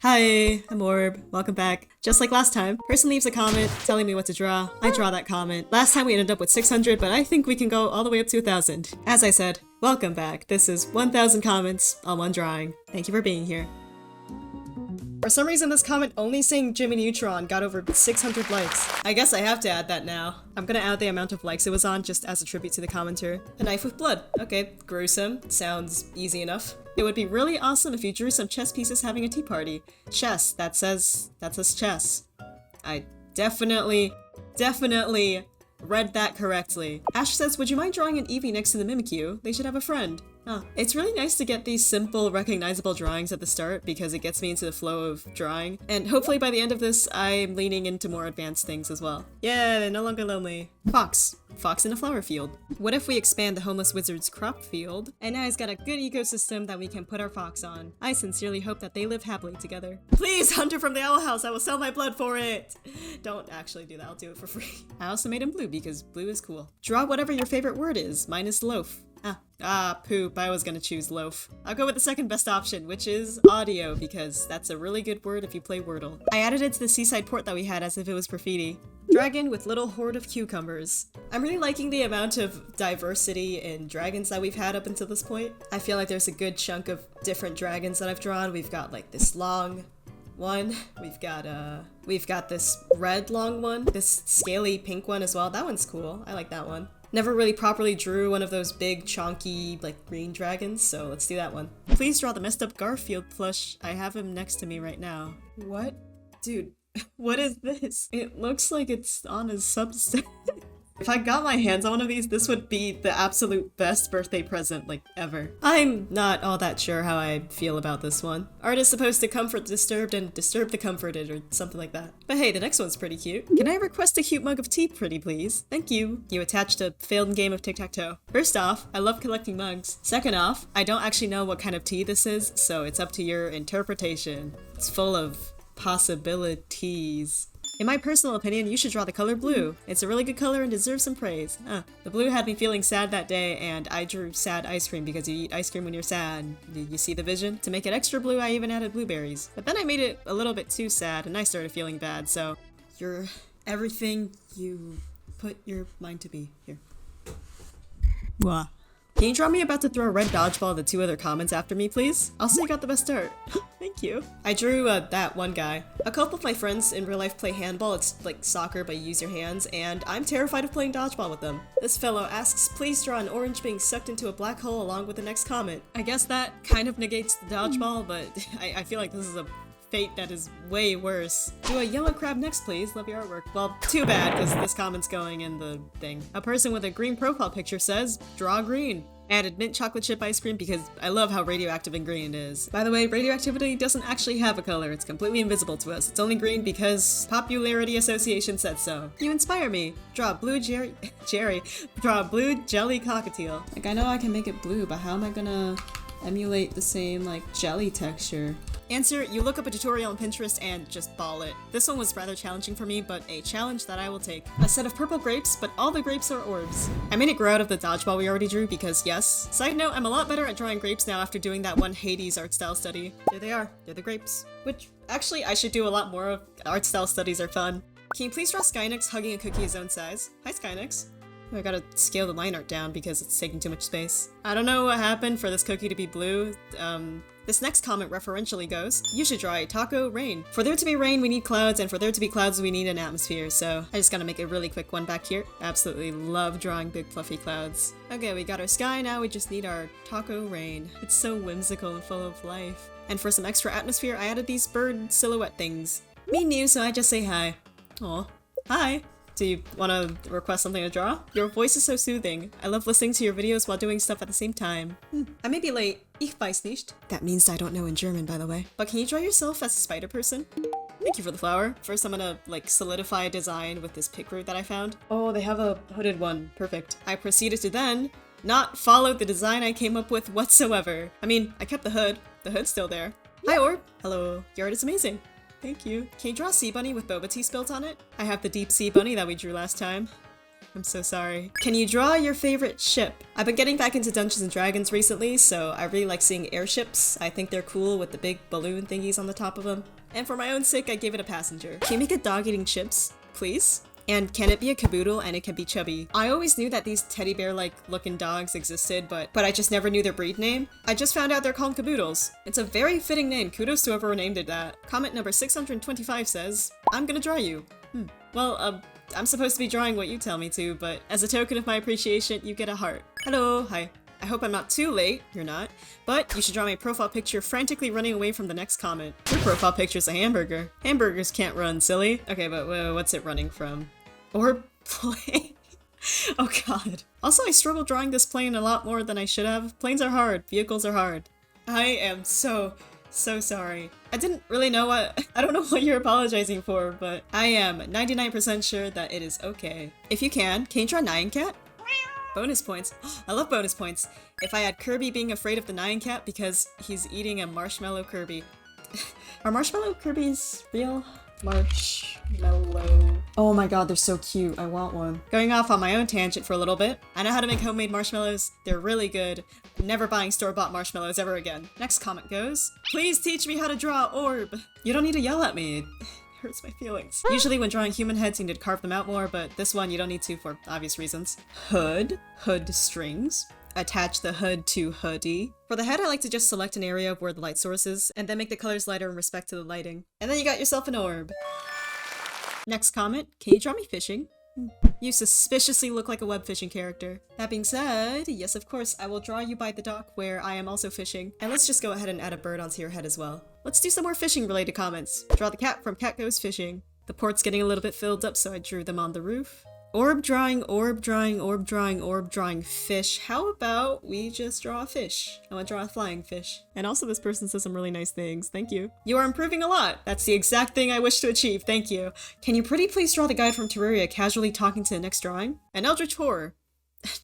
Hi, I'm Orb. Welcome back. Just like last time, person leaves a comment telling me what to draw. I draw that comment. Last time we ended up with 600, but I think we can go all the way up to 1,000. As I said, welcome back. This is 1,000 comments on one drawing. Thank you for being here. For some reason, this comment only saying Jimmy Neutron got over 600 likes. I guess I have to add that now. I'm gonna add the amount of likes it was on just as a tribute to the commenter. A knife with blood. Okay, gruesome. Sounds easy enough. It would be really awesome if you drew some chess pieces having a tea party. Chess. That says chess. I definitely read that correctly. Ash says, would you mind drawing an Eevee next to the Mimikyu? They should have a friend. Huh. It's really nice to get these simple, recognizable drawings at the start because it gets me into the flow of drawing. And hopefully by the end of this, I'm leaning into more advanced things as well. Yeah, they're no longer lonely. Fox. Fox in a flower field. What if we expand the Homeless Wizard's crop field? And now he's got a good ecosystem that we can put our fox on. I sincerely hope that they live happily together. Please, Hunter from the Owl House, I will sell my blood for it! Don't actually do that, I'll do it for free. I also made him blue because blue is cool. Draw whatever your favorite word is. Mine is loaf. Poop. I was gonna choose loaf. I'll go with the second best option, which is audio, because that's a really good word if you play Wordle. I added it to the seaside port that we had as if it was graffiti. Dragon with little horde of cucumbers. I'm really liking the amount of diversity in dragons that we've had up until this point. I feel like there's a good chunk of different dragons that I've drawn. We've got like this long one. We've got this red long one. This scaly pink one as well. That one's cool. I like that one. Never really properly drew one of those big, chonky, like, green dragons, so let's do that one. Please draw the messed up Garfield plush. I have him next to me right now. What? Dude, what is this? It looks like it's on a substance. If I got my hands on one of these, this would be the absolute best birthday present, like, ever. I'm not all that sure how I feel about this one. Art is supposed to comfort the disturbed and disturb the comforted, or something like that. But hey, the next one's pretty cute. Can I request a cute mug of tea, pretty please? Thank you. You attached a failed game of tic-tac-toe. First off, I love collecting mugs. Second off, I don't actually know what kind of tea this is, so it's up to your interpretation. It's full of possibilities. In my personal opinion, you should draw the color blue. It's a really good color and deserves some praise. The blue had me feeling sad that day, and I drew sad ice cream because you eat ice cream when you're sad. You see the vision? To make it extra blue, I even added blueberries. But then I made it a little bit too sad, and I started feeling bad, so you're everything you put your mind to be. Here. Wah. Can you draw me about to throw a red dodgeball at the two other comments after me, please? Also, you got the best art. Thank you. I drew that one guy. A couple of my friends in real life play handball. It's like soccer, but you use your hands, and I'm terrified of playing dodgeball with them. This fellow asks, please draw an orange being sucked into a black hole along with the next comment. I guess that kind of negates the dodgeball, but I feel like this is a fate that is way worse. Do a yellow crab next, please. Love your artwork. Well, too bad, because this comment's going in the thing. A person with a green profile picture says, draw green. Added mint chocolate chip ice cream because I love how radioactive and green it is. By the way, radioactivity doesn't actually have a color. It's completely invisible to us. It's only green because Popularity Association said so. You inspire me. Draw a blue Jerry. Draw a blue jelly cockatiel. Like, I know I can make it blue, but how am I gonna emulate the same, like, jelly texture? Answer, you look up a tutorial on Pinterest and just ball it. This one was rather challenging for me, but a challenge that I will take. A set of purple grapes, but all the grapes are orbs. I made it grow out of the dodgeball we already drew because yes. Side note, I'm a lot better at drawing grapes now after doing that one Hades art style study. There they are. They're the grapes. Which, actually, I should do a lot more of. Art style studies are fun. Can you please draw Skynex hugging a cookie his own size? Hi, Skynex. I gotta scale the line art down because it's taking too much space. I don't know what happened for this cookie to be blue. This next comment referentially goes, you should draw a taco rain. For there to be rain, we need clouds, and for there to be clouds, we need an atmosphere, so I just gotta make a really quick one back here. Absolutely love drawing big fluffy clouds. Okay, we got our sky, now we just need our taco rain. It's so whimsical and full of life. And for some extra atmosphere, I added these bird silhouette things. Me new, so I just say hi. Aw. Hi! Do you want to request something to draw? Your voice is so soothing. I love listening to your videos while doing stuff at the same time. I may be late. Ich weiß nicht. That means I don't know in German, by the way. But can you draw yourself as a spider person? Thank you for the flower. First, I'm gonna, like, solidify a design with this pick root that I found. Oh, they have a hooded one. Perfect. I proceeded to then not follow the design I came up with whatsoever. I mean, I kept the hood. The hood's still there. Hi, Orb. Hello. Your art is amazing. Thank you. Can you draw a sea bunny with boba tea spilt on it? I have the deep sea bunny that we drew last time. I'm so sorry. Can you draw your favorite ship? I've been getting back into Dungeons and Dragons recently, so I really like seeing airships. I think they're cool with the big balloon thingies on the top of them. And for my own sake, I gave it a passenger. Can you make a dog eating chips, please? And can it be a caboodle and it can be chubby? I always knew that these teddy bear-like looking dogs existed, but I just never knew their breed name. I just found out they're called caboodles. It's a very fitting name. Kudos to whoever named it that. Comment number 625 says, I'm gonna draw you. Well, I'm supposed to be drawing what you tell me to, but as a token of my appreciation, you get a heart. Hello, hi. I hope I'm not too late. You're not. But you should draw me a profile picture frantically running away from the next comment. Your profile picture's a hamburger. Hamburgers can't run, silly. Okay, but what's it running from? Or plane. Oh god. Also, I struggle drawing this plane a lot more than I should have. Planes are hard. Vehicles are hard. I am so sorry. I didn't really know I don't know what you're apologizing for, but I am 99% sure that it is okay. If you can you draw Nyan Cat? Bonus points. I love bonus points. If I had Kirby being afraid of the Nyan Cat because he's eating a marshmallow Kirby. Are marshmallow Kirbys real? Marshmallow. Oh my god, they're so cute. I want one. Going off on my own tangent for a little bit. I know how to make homemade marshmallows. They're really good. Never buying store-bought marshmallows ever again. Next comment goes, please teach me how to draw orb. You don't need to yell at me. It hurts my feelings. Usually when drawing human heads, you need to carve them out more, but this one you don't need to for obvious reasons. Hood strings. Attach the hood to hoodie. For the head, I like to just select an area of where the light source is, and then make the colors lighter in respect to the lighting. And then you got yourself an orb. Next comment, can you draw me fishing? You suspiciously look like a web fishing character. That being said, yes of course, I will draw you by the dock where I am also fishing. And let's just go ahead and add a bird onto your head as well. Let's do some more fishing related comments. Draw the cat from Cat Goes Fishing. The port's getting a little bit filled up, so I drew them on the roof. Orb drawing, orb drawing, orb drawing, orb drawing fish. How about we just draw a fish? I want to draw a flying fish. And also this person says some really nice things. Thank you. You are improving a lot. That's the exact thing I wish to achieve. Thank you. Can you pretty please draw the guide from Terraria casually talking to the next drawing? An Eldritch Horror.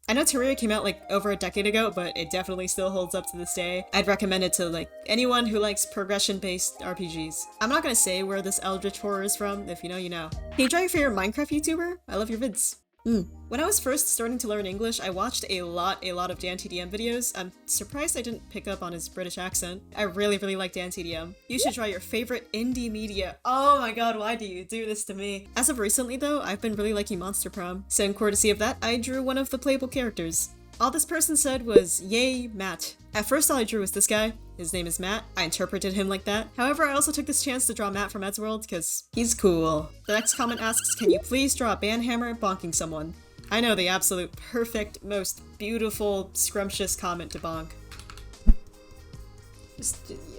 I know Terraria came out like over a decade ago, but it definitely still holds up to this day. I'd recommend it to like anyone who likes progression-based RPGs. I'm not gonna say where this Eldritch Horror is from. If you know, you know. Can you draw your favorite Minecraft YouTuber? I love your vids. When I was first starting to learn English, I watched a lot of DanTDM videos. I'm surprised I didn't pick up on his British accent. I really like DanTDM. You should draw your favorite indie media. Oh my god, why do you do this to me? As of recently though, I've been really liking Monster Prom. So in courtesy of that, I drew one of the playable characters. All this person said was, yay, Matt. At first all I drew was this guy. His name is Matt. I interpreted him like that. However, I also took this chance to draw Matt from Eddsworld because he's cool. The next comment asks, can you please draw a banhammer bonking someone? I know, the absolute perfect, most beautiful, scrumptious comment to bonk.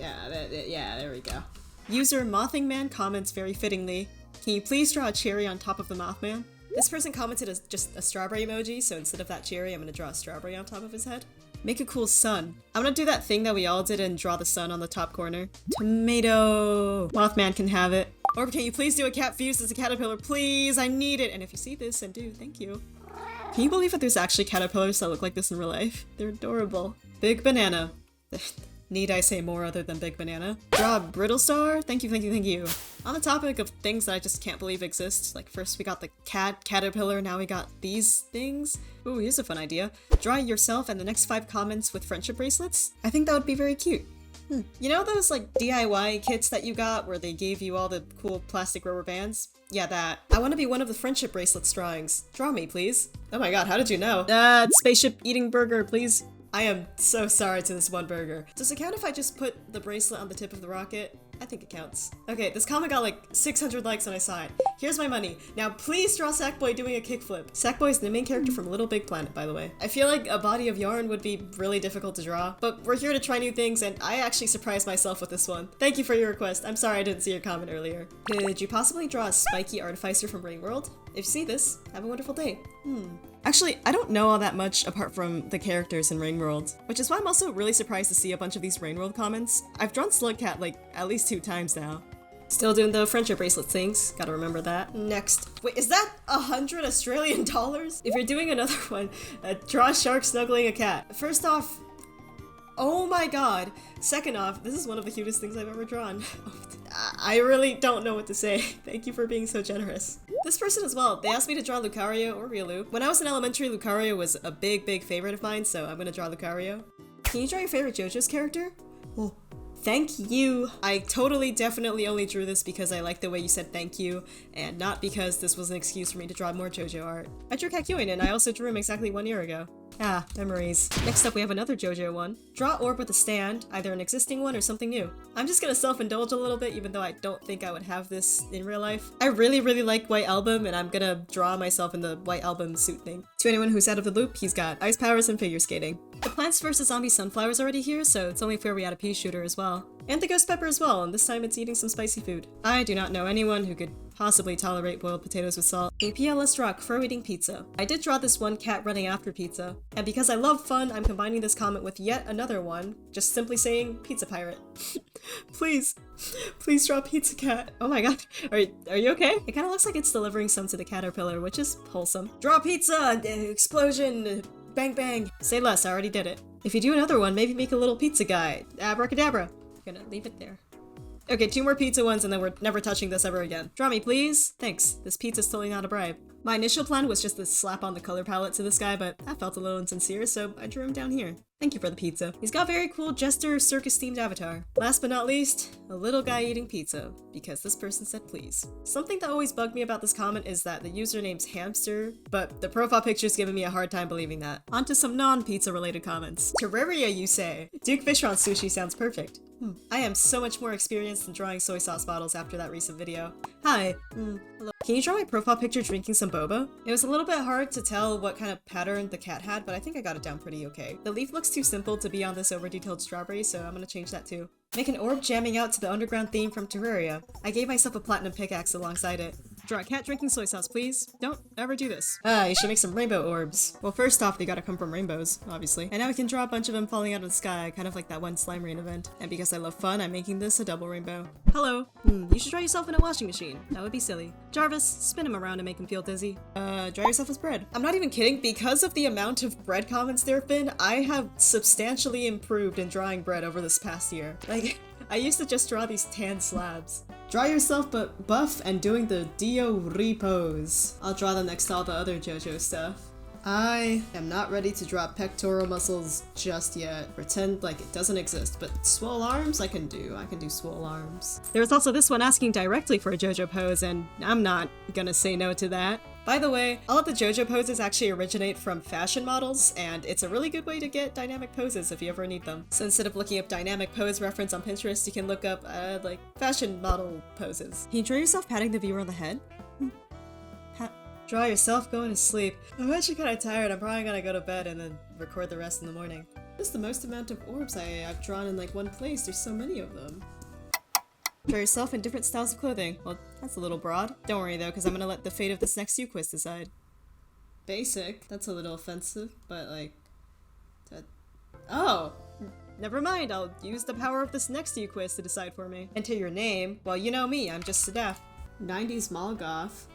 Yeah, there we go. User Mothingman comments very fittingly, can you please draw a cherry on top of the Mothman? This person commented as just a strawberry emoji, so instead of that cherry, I'm gonna draw a strawberry on top of his head. Make a cool sun. I'm gonna do that thing that we all did and draw the sun on the top corner. Tomato! Mothman can have it. Or can you please do a cat fused as a caterpillar? Please, I need it! And if you see this, and do, thank you. Can you believe that there's actually caterpillars that look like this in real life? They're adorable. Big banana. Need I say more other than big banana? Draw a brittle star? Thank you. On the topic of things that I just can't believe exist, like first we got the caterpillar, now we got these things. Ooh, here's a fun idea. Draw yourself and the next 5 comments with friendship bracelets? I think that would be very cute. You know those like DIY kits that you got where they gave you all the cool plastic rubber bands? Yeah, that. I want to be one of the friendship bracelets drawings. Draw me, please. Oh my god, how did you know? Spaceship eating burger, please. I am so sorry to this one burger. Does it count if I just put the bracelet on the tip of the rocket? I think it counts. Okay, this comment got like 600 likes when I saw it. Here's my money. Now please draw Sackboy doing a kickflip. Sackboy is the main character from Little Big Planet, by the way. I feel like a body of yarn would be really difficult to draw, but we're here to try new things and I actually surprised myself with this one. Thank you for your request. I'm sorry I didn't see your comment earlier. Could you possibly draw a spiky artificer from Ringworld? If you see this, have a wonderful day. Actually, I don't know all that much apart from the characters in Ringworld, which is why I'm also really surprised to see a bunch of these Ringworld comments. I've drawn Slugcat like at least 2 times now. Still doing the friendship bracelet things, gotta remember that. Next. Wait, is that 100 Australian dollars? If you're doing another one, draw a shark snuggling a cat. First off, oh my god. Second off, this is one of the cutest things I've ever drawn. I really don't know what to say. Thank you for being so generous. This person as well, they asked me to draw Lucario or Riolu. When I was in elementary, Lucario was a big favorite of mine, so I'm gonna draw Lucario. Can you draw your favorite JoJo's character? Oh, thank you. I totally definitely only drew this because I like the way you said thank you, and not because this was an excuse for me to draw more JoJo art. I drew Kakyoin, and I also drew him exactly 1 year ago. Ah, memories. Next up we have another JoJo one. Draw orb with a stand, either an existing one or something new. I'm just gonna self-indulge a little bit even though I don't think I would have this in real life. I really like White Album and I'm gonna draw myself in the White Album suit thing. To anyone who's out of the loop, he's got ice powers and figure skating. The Plants vs. Zombie Sunflower is already here, so it's only fair we add a pea shooter as well. And the Ghost Pepper as well, and this time it's eating some spicy food. I do not know anyone who could possibly tolerate boiled potatoes with salt. A PLS draw crow-eating pizza. I did draw this one cat running after pizza, and because I love fun, I'm combining this comment with yet another one, just simply saying Pizza Pirate. Please draw Pizza Cat. Oh my god, are you okay? It kind of looks like it's delivering some to the caterpillar, which is wholesome. Draw pizza! Explosion! Bang bang! Say less, I already did it. If you do another one, maybe make a little pizza guy. Abracadabra. I'm gonna leave it there. Okay, 2 more pizza ones and then we're never touching this ever again. Draw me, please? Thanks. This pizza's totally not a bribe. My initial plan was just to slap on the color palette to this guy, but that felt a little insincere, so I drew him down here. Thank you for the pizza. He's got very cool jester circus-themed avatar. Last but not least, a little guy eating pizza, because this person said please. Something that always bugged me about this comment is that the username's Hamster, but the profile picture's giving me a hard time believing that. On to some non-pizza related comments. Terraria, you say? Duke Fishron sushi sounds perfect. I am so much more experienced in drawing soy sauce bottles after that recent video. Hi. Hello. Can you draw my profile picture drinking some boba? It was a little bit hard to tell what kind of pattern the cat had, but I think I got it down pretty okay. The leaf looks too simple to be on this over-detailed strawberry, so I'm gonna change that too. Make an orb jamming out to the underground theme from Terraria. I gave myself a platinum pickaxe alongside it. Draw a cat drinking soy sauce, please. Don't ever do this. You should make some rainbow orbs. Well, first off, they gotta come from rainbows, obviously. And now we can draw a bunch of them falling out of the sky, kind of like that one slime rain event. And because I love fun, I'm making this a double rainbow. Hello. You should draw yourself in a washing machine. That would be silly. Jarvis, spin him around and make him feel dizzy. Draw yourself as bread. I'm not even kidding. Because of the amount of bread comments there have been, I have substantially improved in drawing bread over this past year. Like, I used to just draw these tan slabs. Draw yourself but buff and doing the Dio repose. I'll draw them next to all the other JoJo stuff. I am not ready to draw pectoral muscles just yet. Pretend like it doesn't exist, but swole arms I can do. I can do swole arms. There was also this one asking directly for a JoJo pose, and I'm not gonna say no to that. By the way, all of the JoJo poses actually originate from fashion models, and it's a really good way to get dynamic poses if you ever need them. So instead of looking up dynamic pose reference on Pinterest, you can look up, like, fashion model poses. Can you draw yourself patting the viewer on the head? Draw yourself going to sleep. I'm actually kinda tired. I'm probably gonna go to bed and then record the rest in the morning. This is the most amount of orbs I've drawn in like one place. There's so many of them. Draw yourself in different styles of clothing. Well, that's a little broad. Don't worry though, because I'm gonna let the fate of this next U quiz decide. Basic? That's a little offensive, but like... Oh! Never mind, I'll use the power of this next U quiz to decide for me. Enter your name. Well, you know me, I'm just Sadaf. 90s Molgoth.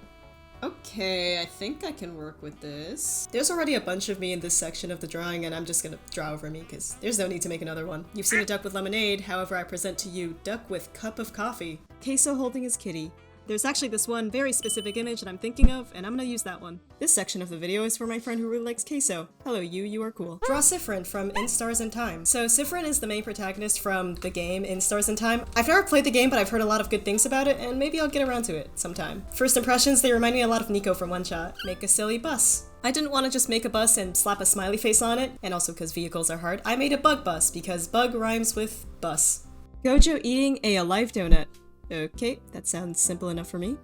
Okay, I think I can work with this. There's already a bunch of me in this section of the drawing, and I'm just gonna draw over me, because there's no need to make another one. You've seen a duck with lemonade, however I present to you duck with cup of coffee. Queso holding his kitty. There's actually this one very specific image that I'm thinking of, and I'm gonna use that one. This section of the video is for my friend who really likes queso. Hello you are cool. Draw Siffrin from In Stars and Time. So Siffrin is the main protagonist from the game In Stars and Time. I've never played the game, but I've heard a lot of good things about it, and maybe I'll get around to it sometime. First impressions, they remind me a lot of Nico from One Shot. Make a silly bus. I didn't want to just make a bus and slap a smiley face on it, and also because vehicles are hard, I made a bug bus, because bug rhymes with bus. Gojo eating a alive donut. Okay, that sounds simple enough for me.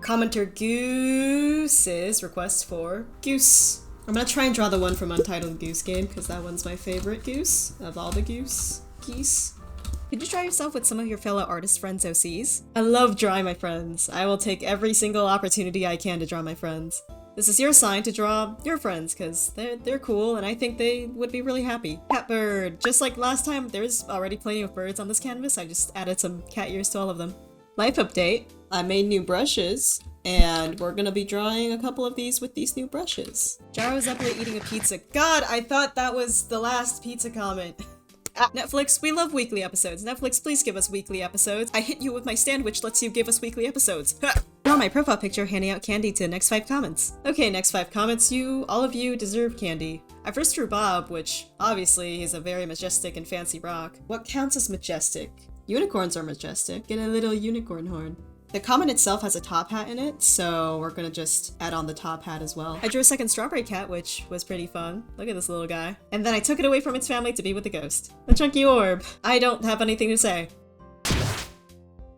Commenter Goose's request for Goose. I'm gonna try and draw the one from Untitled Goose Game, because that one's my favorite goose of all the geese. Could you draw yourself with some of your fellow artist friends' OCs? I love drawing my friends. I will take every single opportunity I can to draw my friends. This is your sign to draw your friends, because they're cool, and I think they would be really happy. Catbird. Just like last time, there's already plenty of birds on this canvas. I just added some cat ears to all of them. Life update. I made new brushes, and we're gonna be drawing a couple of these with these new brushes. Jaro Zeppeli eating a pizza. God, I thought that was the last pizza comment. Netflix, we love weekly episodes. Netflix, please give us weekly episodes. I hit you with my stand, which lets you give us weekly episodes. Draw my profile picture handing out candy to the next 5 comments. Okay, next 5 comments, all of you deserve candy. I first drew Bob, which obviously is a very majestic and fancy rock. What counts as majestic? Unicorns are majestic. Get a little unicorn horn. The comment itself has a top hat in it, so we're gonna just add on the top hat as well. I drew a second strawberry cat, which was pretty fun. Look at this little guy. And then I took it away from its family to be with the ghost. The chunky orb. I don't have anything to say.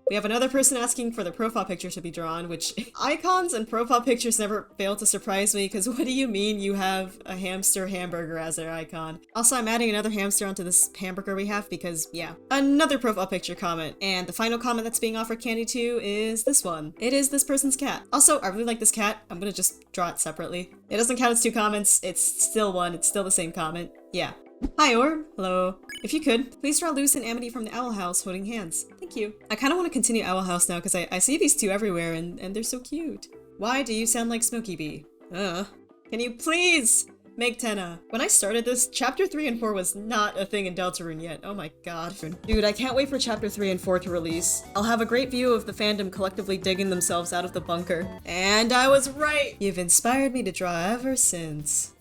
We have another person asking for the profile picture to be drawn, which icons and profile pictures never fail to surprise me, because what do you mean you have a hamster hamburger as their icon? Also, I'm adding another hamster onto this hamburger we have because, yeah. Another profile picture comment. And the final comment that's being offered candy to is this one. It is this person's cat. Also, I really like this cat. I'm gonna just draw it separately. It doesn't count as 2 comments. It's still one. It's still the same comment. Yeah. Hi, Orb. Hello. If you could, please draw Luce and Amity from the Owl House holding hands. Thank you. I kind of want to continue Owl House now because I see these two everywhere and they're so cute. Why do you sound like Smokey Bee? Can you please make Tenna? When I started this, Chapter 3 and 4 was not a thing in Deltarune yet. Oh my god. Dude, I can't wait for Chapter 3 and 4 to release. I'll have a great view of the fandom collectively digging themselves out of the bunker. And I was right! You've inspired me to draw ever since.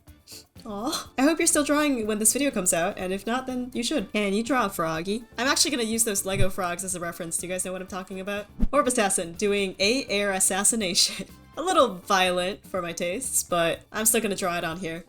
Aw. I hope you're still drawing when this video comes out, and if not, then you should. Can you draw a froggy? I'm actually gonna use those Lego frogs as a reference. Do you guys know what I'm talking about? Orb Assassin doing air assassination. A little violent for my tastes, but I'm still gonna draw it on here.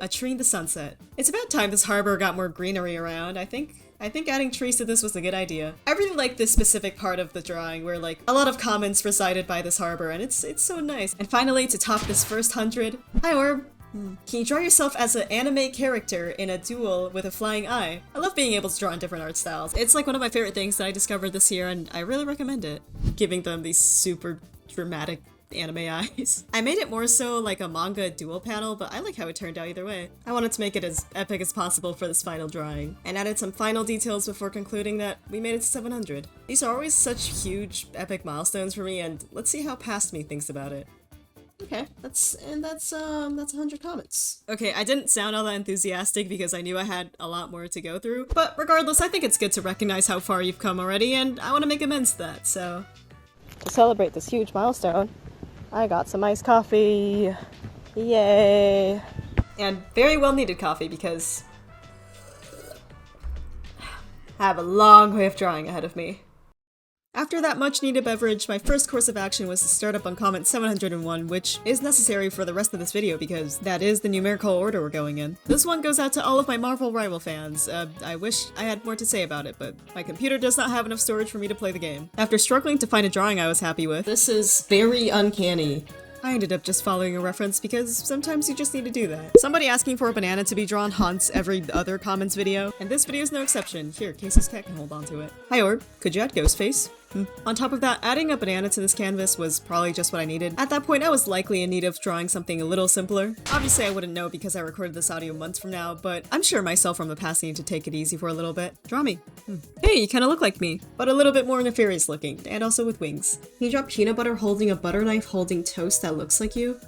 A tree in the sunset. It's about time this harbor got more greenery around. I think adding trees to this was a good idea. I really like this specific part of the drawing where like a lot of comments recited by this harbor, and it's so nice. And finally, to top this first 100, hi Orb. Can you draw yourself as an anime character in a duel with a flying eye? I love being able to draw in different art styles. It's like one of my favorite things that I discovered this year, and I really recommend it. Giving them these super dramatic anime eyes. I made it more so like a manga duel panel, but I like how it turned out either way. I wanted to make it as epic as possible for this final drawing, and added some final details before concluding that we made it to 700. These are always such huge, epic milestones for me, and let's see how Past Me thinks about it. Okay, that's 100 comments. Okay, I didn't sound all that enthusiastic because I knew I had a lot more to go through, but regardless, I think it's good to recognize how far you've come already, and I want to make amends to that, so. To celebrate this huge milestone, I got some iced coffee. Yay! And very well needed coffee because I have a long way of drawing ahead of me. After that much-needed beverage, my first course of action was to start up on comment 701, which is necessary for the rest of this video because that is the numerical order we're going in. This one goes out to all of my Marvel Rival fans. I wish I had more to say about it, but my computer does not have enough storage for me to play the game. After struggling to find a drawing I was happy with, this is very uncanny. I ended up just following a reference because sometimes you just need to do that. Somebody asking for a banana to be drawn haunts every other comments video, and this video is no exception. Here, Casey's cat can hold on to it. Hi Orb, could you add Ghostface? On top of that, adding a banana to this canvas was probably just what I needed. At that point, I was likely in need of drawing something a little simpler. Obviously, I wouldn't know because I recorded this audio months from now, but I'm sure myself from the past need to take it easy for a little bit. Draw me. Hey, you kinda look like me, but a little bit more nefarious looking, and also with wings. Can you draw peanut butter holding a butter knife holding toast that looks like you?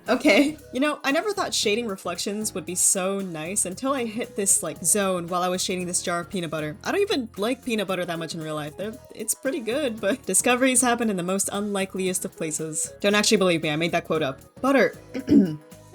Okay. You know, I never thought shading reflections would be so nice until I hit this, like, zone while I was shading this jar of peanut butter. I don't even like peanut butter that much in real life. It's pretty good, but discoveries happen in the most unlikeliest of places. Don't actually believe me, I made that quote up. Butter.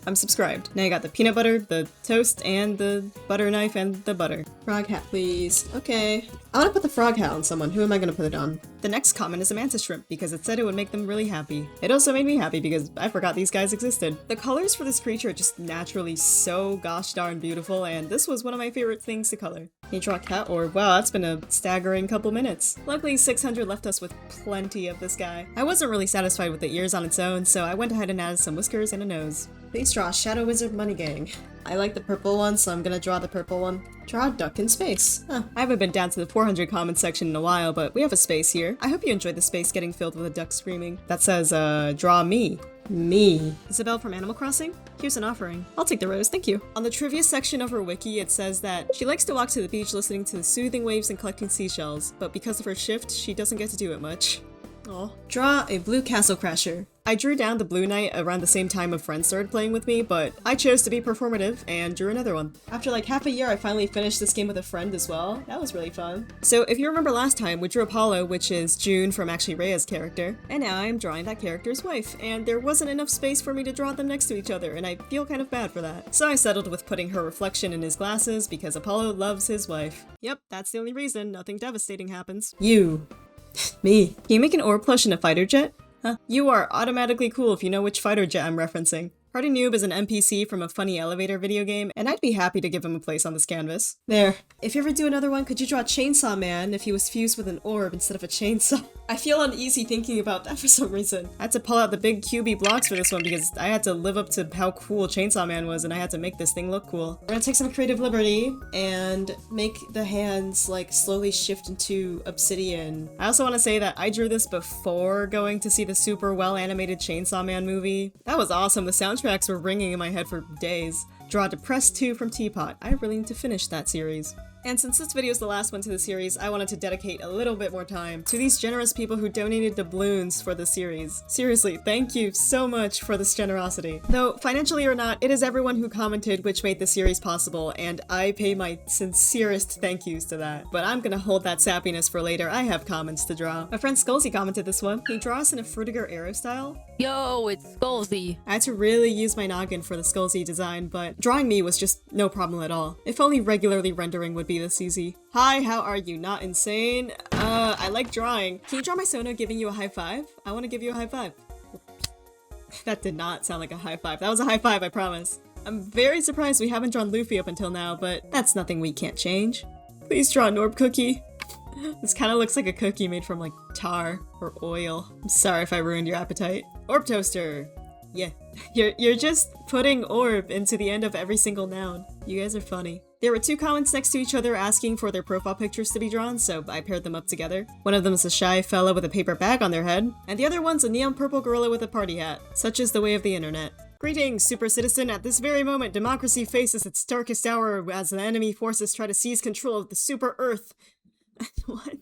I'm subscribed. Now you got the peanut butter, the toast, and the butter knife, and the butter. Frog hat, please. Okay. I want to put the frog hat on someone. Who am I going to put it on? The next comment is a mantis shrimp because it said it would make them really happy. It also made me happy because I forgot these guys existed. The colors for this creature are just naturally so gosh darn beautiful, and this was one of my favorite things to color. Can you draw a cat orb? Wow, that's been a staggering couple minutes. Luckily, 600 left us with plenty of this guy. I wasn't really satisfied with the ears on its own, so I went ahead and added some whiskers and a nose. Please draw Shadow Wizard Money Gang. I like the purple one, so I'm gonna draw the purple one. Draw a duck in space. Huh. I haven't been down to the 400 comment section in a while, but we have a space here. I hope you enjoyed the space getting filled with a duck screaming. That says, draw me. Me. Isabelle from Animal Crossing? Here's an offering. I'll take the rose, thank you. On the trivia section of her wiki, it says that she likes to walk to the beach listening to the soothing waves and collecting seashells, but because of her shift, she doesn't get to do it much. Aw. Draw a blue castle crasher. I drew down the Blue Knight around the same time a friend started playing with me, but I chose to be performative and drew another one. After like half a year, I finally finished this game with a friend as well. That was really fun. So if you remember last time, we drew Apollo, which is June from actually Rhea's character, and now I'm drawing that character's wife, and there wasn't enough space for me to draw them next to each other, and I feel kind of bad for that. So I settled with putting her reflection in his glasses because Apollo loves his wife. Yep, that's the only reason. Nothing devastating happens. You. Me. Can you make an orb plush in a fighter jet? Huh. You are automatically cool if you know which fighter jet I'm referencing. Party Noob is an NPC from a funny elevator video game, and I'd be happy to give him a place on this canvas. There. If you ever do another one, could you draw Chainsaw Man if he was fused with an orb instead of a chainsaw? I feel uneasy thinking about that for some reason. I had to pull out the big QB blocks for this one because I had to live up to how cool Chainsaw Man was, and I had to make this thing look cool. We're gonna take some creative liberty and make the hands like slowly shift into obsidian. I also want to say that I drew this before going to see the super well animated Chainsaw Man movie. That was awesome. The soundtracks were ringing in my head for days. Draw Depressed 2 from Teapot. I really need to finish that series. And since this video is the last one to the series, I wanted to dedicate a little bit more time to these generous people who donated doubloons for the series. Seriously, thank you so much for this generosity. Though, financially or not, it is everyone who commented which made the series possible, and I pay my sincerest thank yous to that. But I'm gonna hold that sappiness for later. I have comments to draw. My friend Skullsy commented this one. Can you draw us in a Frutiger Arrow style? Yo, it's Skullsy. I had to really use my noggin for the Skullsy design, but drawing me was just no problem at all. If only regularly rendering would be this easy. Hi, how are you? Not insane? I like drawing. Can you draw my Sono giving you a high five? I want to give you a high five. That did not sound like a high five. That was a high five, I promise. I'm very surprised we haven't drawn Luffy up until now, but that's nothing we can't change. Please draw an orb cookie. This kind of looks like a cookie made from like tar or oil. I'm sorry if I ruined your appetite. Orb toaster. Yeah, you're just putting orb into the end of every single noun. You guys are funny. There were two comments next to each other asking for their profile pictures to be drawn, so I paired them up together. One of them is a shy fella with a paper bag on their head, and the other one's a neon purple gorilla with a party hat. Such is the way of the internet. Greetings, super citizen. At this very moment, democracy faces its darkest hour as the enemy forces try to seize control of the super Earth. What?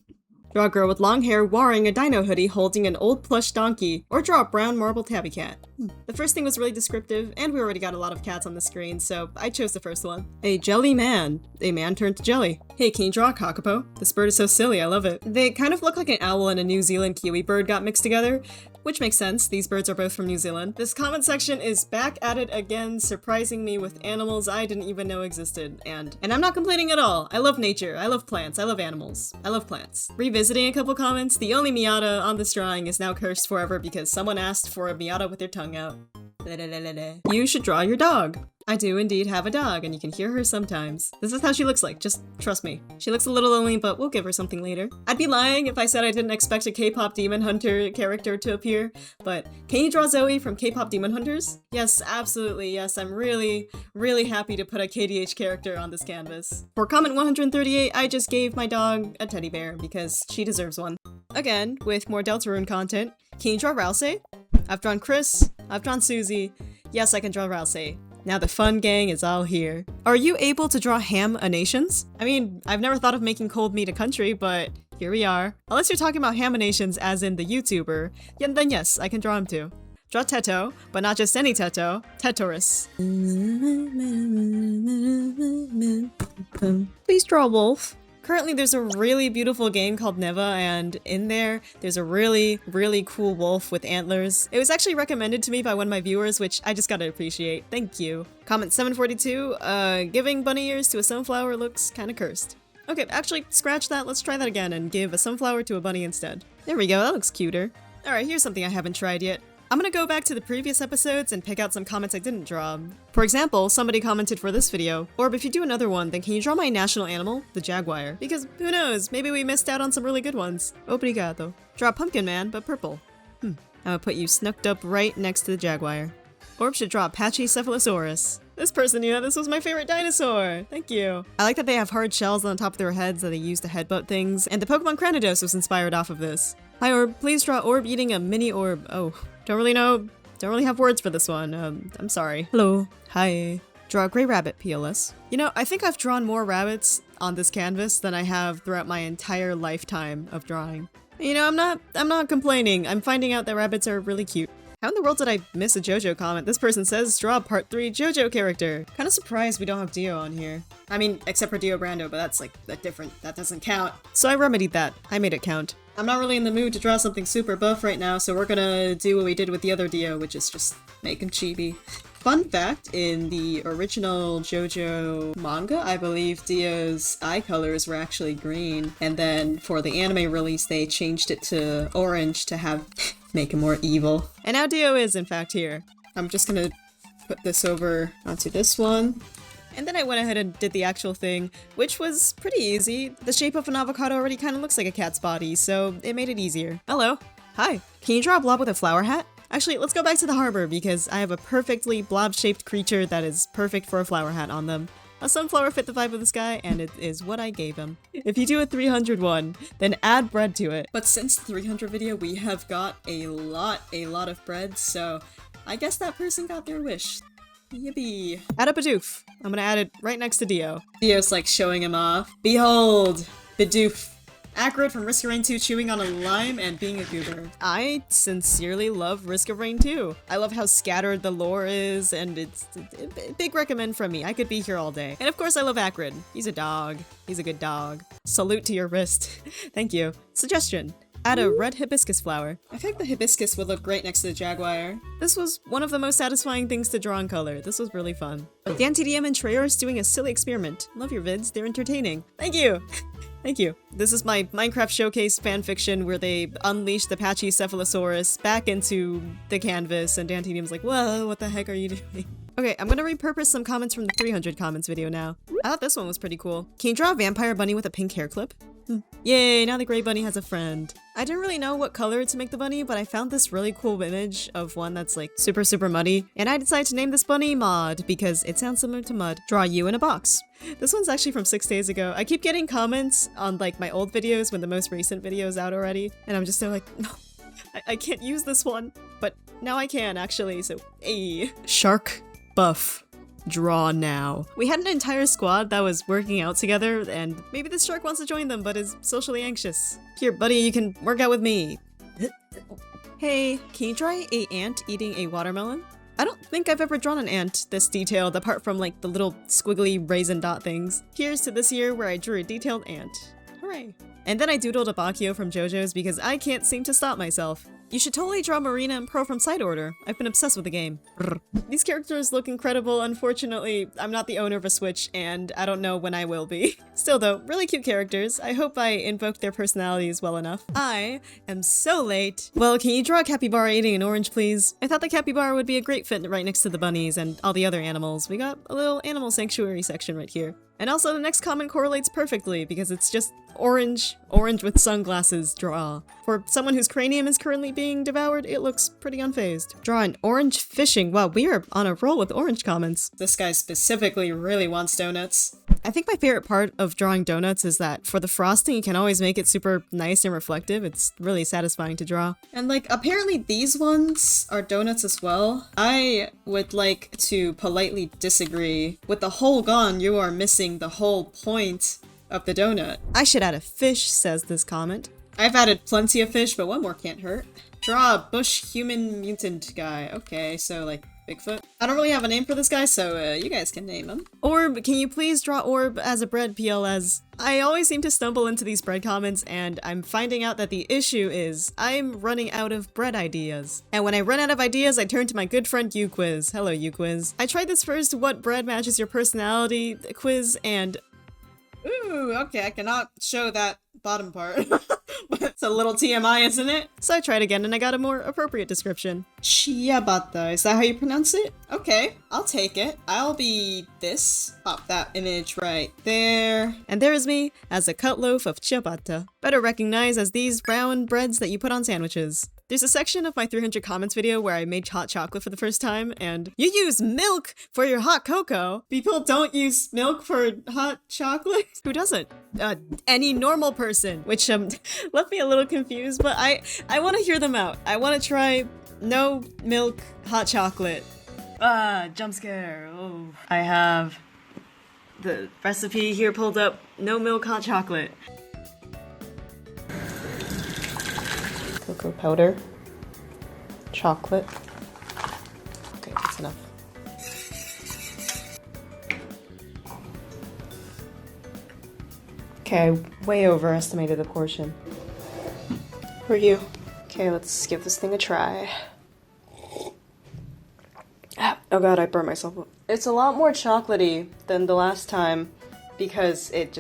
Draw a girl with long hair wearing a dino hoodie holding an old plush donkey, or draw a brown marble tabby cat. The first thing was really descriptive, and we already got a lot of cats on the screen, so I chose the first one. A jelly man. A man turned to jelly. Hey, can you draw a kakapo? This bird is so silly, I love it. They kind of look like an owl and a New Zealand kiwi bird got mixed together, which makes sense, these birds are both from New Zealand. This comment section is back at it again, surprising me with animals I didn't even know existed, and I'm not complaining at all. I love nature, I love plants, I love animals. I love plants. Revisiting a couple comments, the only Miata on this drawing is now cursed forever because someone asked for a Miata with their tongue out. You should draw your dog. I do indeed have a dog, and you can hear her sometimes. This is how she looks like, just trust me. She looks a little lonely, but we'll give her something later. I'd be lying if I said I didn't expect a K-pop Demon Hunter character to appear, but can you draw Zoe from K-pop Demon Hunters? Yes, absolutely, yes, I'm really happy to put a KDH character on this canvas. For comment 138, I just gave my dog a teddy bear, because she deserves one. Again, with more Deltarune content, can you draw Rousey? I've drawn Chris, I've drawn Susie, yes, I can draw Rousey. Now the fun gang is all here. Are you able to draw ham-a-nations? I mean, I've never thought of making cold meat a country, but here we are. Unless you're talking about ham-a-nations as in the YouTuber, then yes, I can draw him too. Draw Teto, but not just any Teto, Tetoris. Please draw a wolf. Currently there's a really beautiful game called Neva, and in there's a really cool wolf with antlers. It was actually recommended to me by one of my viewers, which I just gotta appreciate. Thank you. Comment 742, giving bunny ears to a sunflower looks kinda cursed. Okay, actually, scratch that, let's try that again and give a sunflower to a bunny instead. There we go, that looks cuter. Alright, here's something I haven't tried yet. I'm gonna go back to the previous episodes and pick out some comments I didn't draw. For example, somebody commented for this video, Orb, if you do another one, then can you draw my national animal, the jaguar? Because who knows, maybe we missed out on some really good ones. Obrigado. Draw Pumpkin Man, but purple. I'm gonna put you snucked up right next to the jaguar. Orb should draw Pachycephalosaurus. This person, this was my favorite dinosaur! Thank you. I like that they have hard shells on top of their heads that they use to headbutt things, and the Pokemon Cranidos was inspired off of this. Hi Orb, please draw Orb eating a mini orb. Oh, don't really have words for this one. I'm sorry. Hello. Hi. Draw a gray rabbit, PLS. I think I've drawn more rabbits on this canvas than I have throughout my entire lifetime of drawing. I'm not complaining. I'm finding out that rabbits are really cute. How in the world did I miss a JoJo comment? This person says, draw part 3 JoJo character. Kind of surprised we don't have Dio on here. I mean, except for Dio Brando, but that's like, that doesn't count. So I remedied that. I made it count. I'm not really in the mood to draw something super buff right now, so we're gonna do what we did with the other Dio, which is just make him chibi. Fun fact, in the original JoJo manga, I believe Dio's eye colors were actually green, and then for the anime release they changed it to orange to have make him more evil. And now Dio is in fact here. I'm just gonna put this over onto this one. And then I went ahead and did the actual thing, which was pretty easy. The shape of an avocado already kind of looks like a cat's body, so it made it easier. Hello. Hi. Can you draw a blob with a flower hat? Actually, let's go back to the harbor because I have a perfectly blob-shaped creature that is perfect for a flower hat on them. A sunflower fit the vibe of this guy, and it is what I gave him. If you do a 300 one, then add bread to it. But since the 300 video, we have got a lot of bread, so I guess that person got their wish. Yippee. Add a Bidoof. I'm gonna add it right next to Dio. Dio's like showing him off. Behold, Bidoof. Acrid from Risk of Rain 2 chewing on a lime and being a goober. I sincerely love Risk of Rain 2. I love how scattered the lore is, and it's a big recommend from me. I could be here all day. And of course I love Acrid. He's a dog. He's a good dog. Salute to your wrist. Thank you. Suggestion. Add a red hibiscus flower. I think the hibiscus would look great next to the jaguar. This was one of the most satisfying things to draw in color. This was really fun. Dan TDM and Treyor is doing a silly experiment. Love your vids. They're entertaining. Thank you. Thank you. This is my Minecraft Showcase fanfiction where they unleash the Pachycephalosaurus back into the canvas, and Dan TDM's like, whoa, what the heck are you doing? Okay, I'm gonna repurpose some comments from the 300 comments video now. I thought this one was pretty cool. Can you draw a vampire bunny with a pink hair clip? Yay, now the gray bunny has a friend. I didn't really know what color to make the bunny, but I found this really cool image of one that's like super muddy, and I decided to name this bunny Mod because it sounds similar to mud. Draw you in a box. This one's actually from 6 days ago. I keep getting comments on like my old videos when the most recent video is out already, and I'm just there like, no, I can't use this one. But now I can actually, so hey. Shark buff. Draw now. We had an entire squad that was working out together, and maybe this shark wants to join them but is socially anxious. Here, buddy, you can work out with me. Hey, can you draw a ant eating a watermelon? I don't think I've ever drawn an ant this detailed apart from like the little squiggly raisin dot things. Here's to this year where I drew a detailed ant. Hooray. And then I doodled a Bakio from JoJo's because I can't seem to stop myself. You should totally draw Marina and Pro from Side Order. I've been obsessed with the game. Brr. These characters look incredible. Unfortunately, I'm not the owner of a Switch, and I don't know when I will be. Still though, really cute characters. I hope I invoked their personalities well enough. I am so late. Well, can you draw a capybara eating an orange, please? I thought the capybara would be a great fit right next to the bunnies and all the other animals. We got a little animal sanctuary section right here. And also the next comment correlates perfectly because it's just orange with sunglasses draw. For someone whose cranium is currently being devoured, it looks pretty unfazed. Draw an orange fishing. Wow, we are on a roll with orange comments. This guy specifically really wants donuts. I think my favorite part of drawing donuts is that for the frosting, you can always make it super nice and reflective. It's really satisfying to draw. And like, apparently these ones are donuts as well. I would like to politely disagree. With the hole gone, you are missing the whole point of the donut. I should add a fish, says this comment. I've added plenty of fish, but one more can't hurt. Draw a bush human mutant guy. Okay, so like Bigfoot. I don't really have a name for this guy, so you guys can name him. Orb, can you please draw Orb as a bread PLS? I always seem to stumble into these bread comments, and I'm finding out that the issue is I'm running out of bread ideas. And when I run out of ideas, I turn to my good friend UQuiz. Hello, UQuiz. I tried this first what bread matches your personality quiz, and ooh, okay, I cannot show that bottom part. But it's a little TMI, isn't it? So I tried again and I got a more appropriate description. Ciabatta, is that how you pronounce it? Okay, I'll take it. I'll be this. Pop that image right there. And there is me as a cut loaf of ciabatta. Better recognized as these brown breads that you put on sandwiches. There's a section of my 300 comments video where I made hot chocolate for the first time, and you use milk for your hot cocoa. People don't use milk for hot chocolate? Who doesn't? Any normal person, which left me a little confused, but I want to hear them out. I want to try no milk hot chocolate. Jump scare. Oh, I have the recipe here pulled up. No milk hot chocolate. Cocoa powder, chocolate, enough. Okay, I way overestimated the portion. For you. Okay, let's give this thing a try. Oh god, I burned myself. It's a lot more chocolatey than the last time because it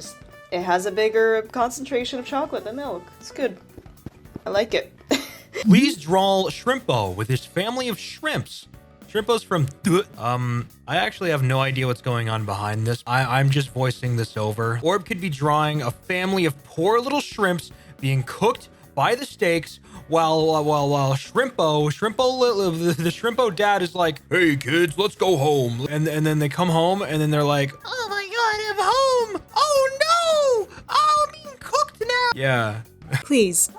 has a bigger concentration of chocolate than milk. It's good. I like it. Please draw Shrimpo with his family of shrimps. Shrimpo's from I actually have no idea what's going on behind this. I'm just voicing this over. Orb could be drawing a family of poor little shrimps being cooked by the steaks while Shrimpo, the Shrimpo dad is like, hey kids, let's go home. And then they come home and then they're like, oh my god, I'm home. Oh no, I'm being cooked now. Yeah. Please.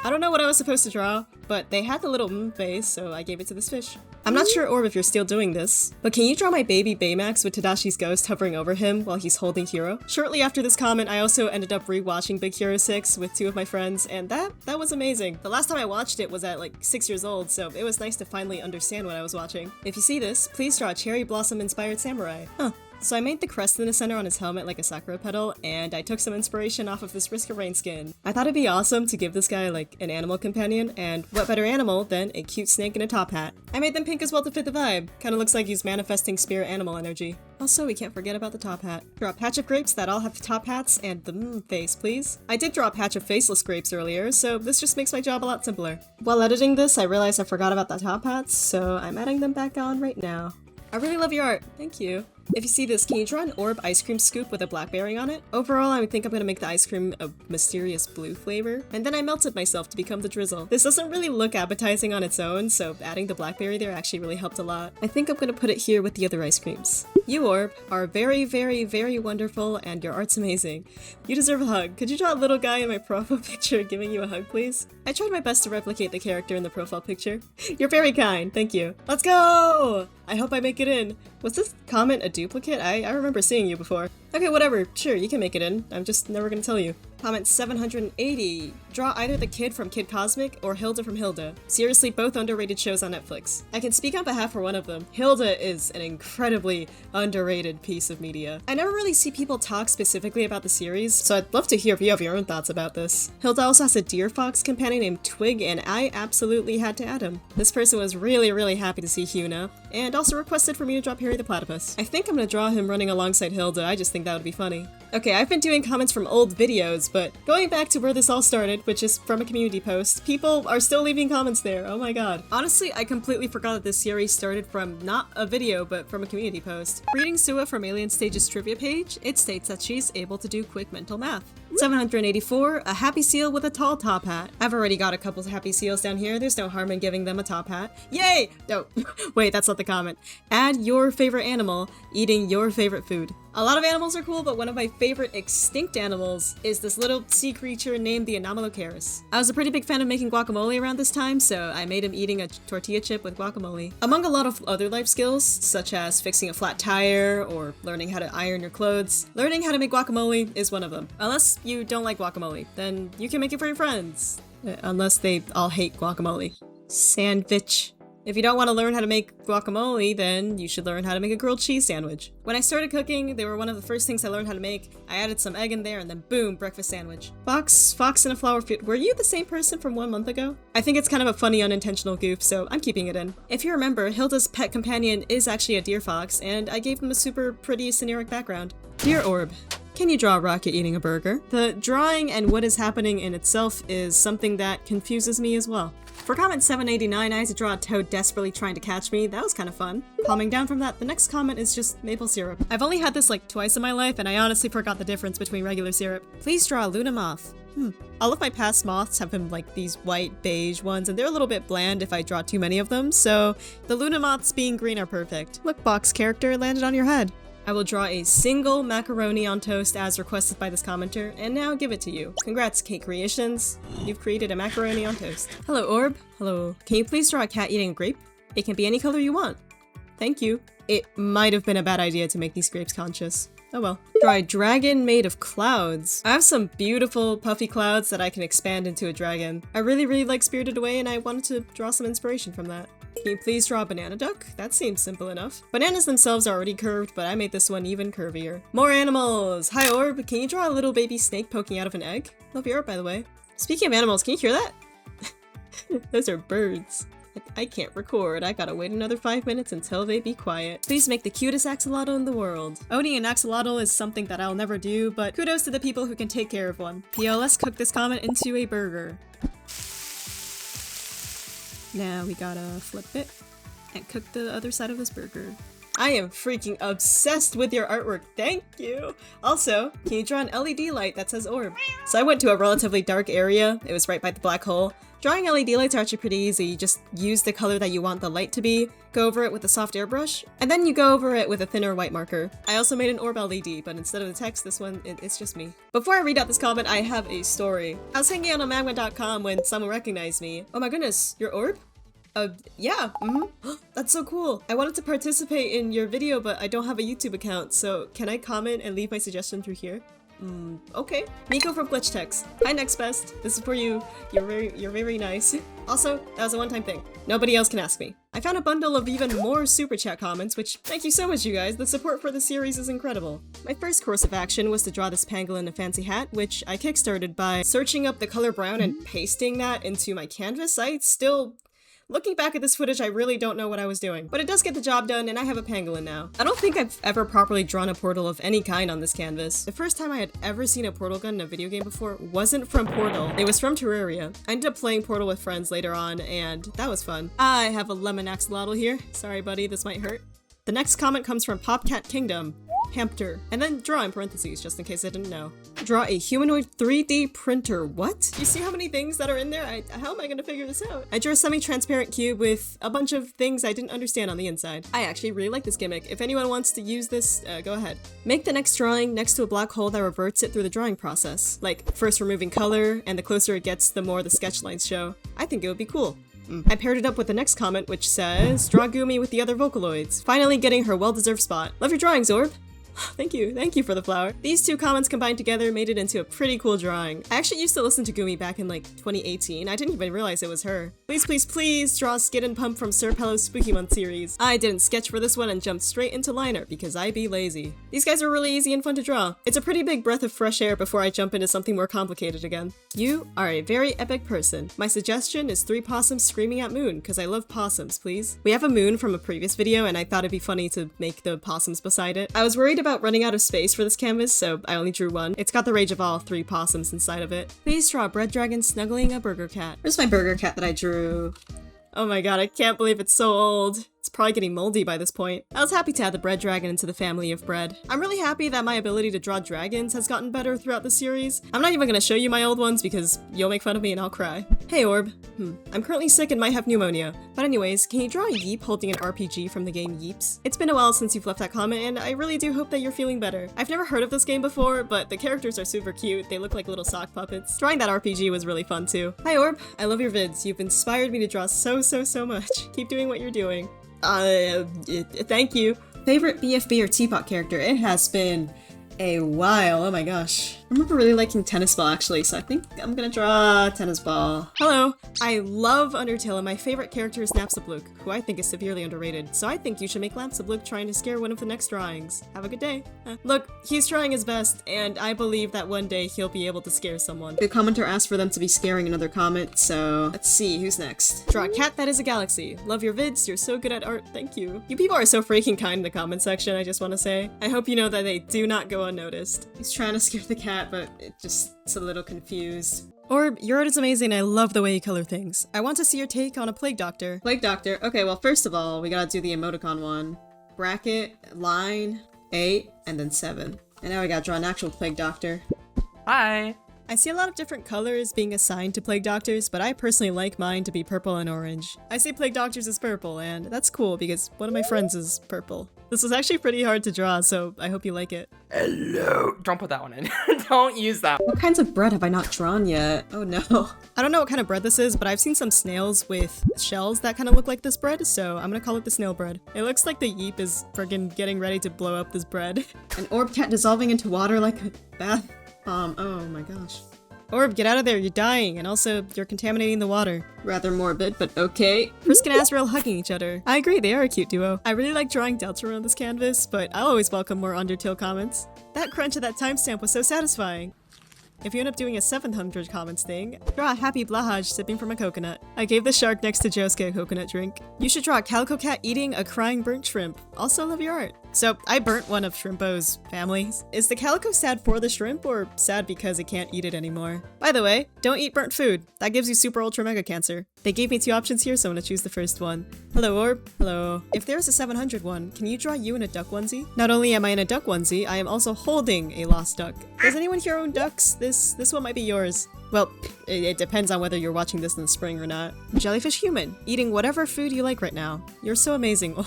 I don't know what I was supposed to draw, but they had the little face, so I gave it to this fish. I'm not sure, Orb, if you're still doing this, but can you draw my baby Baymax with Tadashi's ghost hovering over him while he's holding Hiro? Shortly after this comment, I also ended up rewatching Big Hero 6 with 2 of my friends, and that was amazing. The last time I watched it was at like 6 years old, so it was nice to finally understand what I was watching. If you see this, please draw a cherry blossom inspired samurai. Huh. So I made the crest in the center on his helmet like a sakura petal, and I took some inspiration off of this Risk of Rain skin. I thought it'd be awesome to give this guy like an animal companion, and what better animal than a cute snake in a top hat. I made them pink as well to fit the vibe. Kinda looks like he's manifesting spirit animal energy. Also, we can't forget about the top hat. Draw a patch of grapes that all have top hats, and the face, please. I did draw a patch of faceless grapes earlier, so this just makes my job a lot simpler. While editing this, I realized I forgot about the top hats, so I'm adding them back on right now. I really love your art. Thank you. If you see this, can you draw an Orb ice cream scoop with a blackberry on it? Overall, I think I'm gonna make the ice cream a mysterious blue flavor, and then I melted myself to become the drizzle. This doesn't really look appetizing on its own, so adding the blackberry there actually really helped a lot. I think I'm gonna put it here with the other ice creams. You, Orb, are very, very, very wonderful, and your art's amazing. You deserve a hug. Could you draw a little guy in my profile picture giving you a hug, please? I tried my best to replicate the character in the profile picture. You're very kind, thank you. Let's go! I hope I make it in. Was this comment a duplicate? I remember seeing you before. Okay, whatever. Sure, you can make it in. I'm just never gonna tell you. Comment 780. Draw either the kid from Kid Cosmic or Hilda from Hilda. Seriously, both underrated shows on Netflix. I can speak on behalf for one of them. Hilda is an incredibly underrated piece of media. I never really see people talk specifically about the series, so I'd love to hear if you have your own thoughts about this. Hilda also has a deer fox companion named Twig, and I absolutely had to add him. This person was really, really happy to see Hyuna, and also requested for me to draw Harry the Platypus. I think I'm gonna draw him running alongside Hilda. I just think that would be funny. Okay, I've been doing comments from old videos, but going back to where this all started, which is from a community post, people are still leaving comments there. Oh my god. Honestly, I completely forgot that this series started from not a video, but from a community post. Reading Sua from Alien Stage's trivia page, it states that she's able to do quick mental math. 784, a happy seal with a tall top hat. I've already got a couple of happy seals down here. There's no harm in giving them a top hat. Yay! No, wait, that's not the comment. Add your favorite animal, eating your favorite food. A lot of animals are cool, but one of my favorite extinct animals is this little sea creature named the Anomalocaris. I was a pretty big fan of making guacamole around this time, so I made him eating a tortilla chip with guacamole. Among a lot of other life skills, such as fixing a flat tire or learning how to iron your clothes, learning how to make guacamole is one of them. Unless you don't like guacamole, then you can make it for your friends. Unless they all hate guacamole. Sandwich. If you don't want to learn how to make guacamole, then you should learn how to make a grilled cheese sandwich. When I started cooking, they were one of the first things I learned how to make. I added some egg in there and then boom, breakfast sandwich. Fox in a flower field. Were you the same person from 1 month ago? I think it's kind of a funny unintentional goof, so I'm keeping it in. If you remember, Hilda's pet companion is actually a deer fox, and I gave him a super pretty sceneric background. Dear Orb, can you draw a rocket eating a burger? The drawing and what is happening in itself is something that confuses me as well. For comment 789, I had to draw a toad desperately trying to catch me. That was kind of fun. Calming down from that, the next comment is just maple syrup. I've only had this like twice in my life, and I honestly forgot the difference between regular syrup. Please draw a Luna moth. All of my past moths have been like these white beige ones, and they're a little bit bland if I draw too many of them, so the Luna moths being green are perfect. Look, box character landed on your head. I will draw a single macaroni on toast as requested by this commenter, and now give it to you. Congrats, Cake Creations. You've created a macaroni on toast. Hello, Orb. Hello. Can you please draw a cat eating a grape? It can be any color you want. Thank you. It might have been a bad idea to make these grapes conscious. Oh well. Draw a dragon made of clouds. I have some beautiful puffy clouds that I can expand into a dragon. I really like Spirited Away, and I wanted to draw some inspiration from that. Can you please draw a banana duck? That seems simple enough. Bananas themselves are already curved, but I made this one even curvier. More animals! Hi Orb, can you draw a little baby snake poking out of an egg? Love your art, by the way. Speaking of animals, can you hear that? Those are birds. I can't record. I gotta wait another 5 minutes until they be quiet. Please make the cutest axolotl in the world. Owning an axolotl is something that I'll never do, but kudos to the people who can take care of one. Yo, let's cook this comment into a burger. Now we gotta flip it and cook the other side of this burger. I am freaking obsessed with your artwork, thank you! Also, can you draw an LED light that says orb? So I went to a relatively dark area, it was right by the black hole. Drawing LED lights are actually pretty easy, you just use the color that you want the light to be, go over it with a soft airbrush, and then you go over it with a thinner white marker. I also made an orb LED, but instead of the text, this one, it's just me. Before I read out this comment, I have a story. I was hanging out on magma.com when someone recognized me. Oh my goodness, your orb? Yeah, That's so cool. I wanted to participate in your video, but I don't have a YouTube account, so can I comment and leave my suggestion through here? Okay. Miko from Glitch Text. Hi, Next Best. This is for you. You're very nice. Also, that was a one-time thing. Nobody else can ask me. I found a bundle of even more super chat comments, which thank you so much, you guys. The support for the series is incredible. My first course of action was to draw this pangolin in a fancy hat, which I kickstarted by searching up the color brown and pasting that into my canvas. Looking back at this footage, I really don't know what I was doing. But it does get the job done, and I have a pangolin now. I don't think I've ever properly drawn a portal of any kind on this canvas. The first time I had ever seen a portal gun in a video game before wasn't from Portal. It was from Terraria. I ended up playing Portal with friends later on, and that was fun. I have a lemon axolotl here. Sorry, buddy, this might hurt. The next comment comes from Popcat Kingdom. Hampter, and then draw in parentheses, just in case I didn't know. Draw a humanoid 3D printer. What? You see how many things that are in there? How am I gonna figure this out? I drew a semi-transparent cube with a bunch of things I didn't understand on the inside. I actually really like this gimmick. If anyone wants to use this, go ahead. Make the next drawing next to a black hole that reverts it through the drawing process. Like, first removing color, and the closer it gets, the more the sketch lines show. I think it would be cool. I paired it up with the next comment, which says, draw Gumi with the other Vocaloids. Finally getting her well-deserved spot. Love your drawings, Orb. Thank you for the flower. These two comments combined together made it into a pretty cool drawing. I actually used to listen to Gumi back in like 2018. I didn't even realize it was her. Please draw Skid and Pump from Sir Pello's Spooky Month series. I didn't sketch for this one and jumped straight into liner because I be lazy. These guys are really easy and fun to draw. It's a pretty big breath of fresh air before I jump into something more complicated again. You are a very epic person. My suggestion is 3 possums screaming at moon because I love possums, please. We have a moon from a previous video and I thought it'd be funny to make the possums beside it. I was worried about running out of space for this canvas, so I only drew one. It's got the rage of all 3 possums inside of it. Please draw a bread dragon snuggling a burger cat. Where's my burger cat that I drew? Oh my god, I can't believe it's so old. It's probably getting moldy by this point. I was happy to add the bread dragon into the family of bread. I'm really happy that my ability to draw dragons has gotten better throughout the series. I'm not even gonna show you my old ones because you'll make fun of me and I'll cry. Hey Orb. I'm currently sick and might have pneumonia. But anyways, can you draw a Yeep holding an RPG from the game Yeeps? It's been a while since you've left that comment and I really do hope that you're feeling better. I've never heard of this game before, but the characters are super cute. They look like little sock puppets. Drawing that RPG was really fun too. Hi Orb. I love your vids. You've inspired me to draw so much. Keep doing what you're doing. Thank you. Favorite BFB or Teapot character? It has been a while. Oh my gosh. I remember really liking Tennis Ball actually, so I think I'm gonna draw Tennis Ball. Hello. I love Undertale and my favorite character is Napstablook, who I think is severely underrated, so I think you should make Napstablook trying to scare one of the next drawings. Have a good day. Look, he's trying his best, and I believe that one day he'll be able to scare someone. The commenter asked for them to be scaring another comment, so let's see, who's next? Draw a cat that is a galaxy. Love your vids, you're so good at art, thank you. You people are so freaking kind in the comment section, I just want to say. I hope you know that they do not go unnoticed. He's trying to scare the cat, but it's a little confused. Orb, your art is amazing. I love the way you color things. I want to see your take on a Plague Doctor. Plague Doctor. Okay, well, first of all, we gotta do the emoticon one. Bracket, line, 8, and then 7. And now we gotta draw an actual Plague Doctor. Hi! I see a lot of different colors being assigned to Plague Doctors, but I personally like mine to be purple and orange. I see Plague Doctors as purple, and that's cool because one of my friends is purple. This was actually pretty hard to draw, so I hope you like it. Hello! Don't put that one in. Don't use that. What kinds of bread have I not drawn yet? Oh no. I don't know what kind of bread this is, but I've seen some snails with shells that kind of look like this bread, so I'm gonna call it the snail bread. It looks like the Yeep is friggin' getting ready to blow up this bread. An orb cat dissolving into water like a bath bomb. Oh my gosh. Orb, get out of there, you're dying, and also, you're contaminating the water. Rather morbid, but okay. Frisk and Azrael hugging each other. I agree, they are a cute duo. I really like drawing Deltarune on this canvas, but I'll always welcome more Undertale comments. That crunch at that timestamp was so satisfying. If you end up doing a 700 comments thing, draw a happy Blahaj sipping from a coconut. I gave the shark next to Josuke a coconut drink. You should draw a calico cat eating a crying burnt shrimp. Also love your art. So, I burnt one of Shrimpo's families. Is the calico sad for the shrimp or sad because it can't eat it anymore? By the way, don't eat burnt food. That gives you super ultra mega cancer. They gave me 2 options here, so I'm gonna choose the first one. Hello, Orb. Hello. If there's a 700 one, can you draw you in a duck onesie? Not only am I in a duck onesie, I am also holding a lost duck. Does anyone here own ducks? This one might be yours. Well, it depends on whether you're watching this in the spring or not. Jellyfish human, eating whatever food you like right now. You're so amazing, Orb.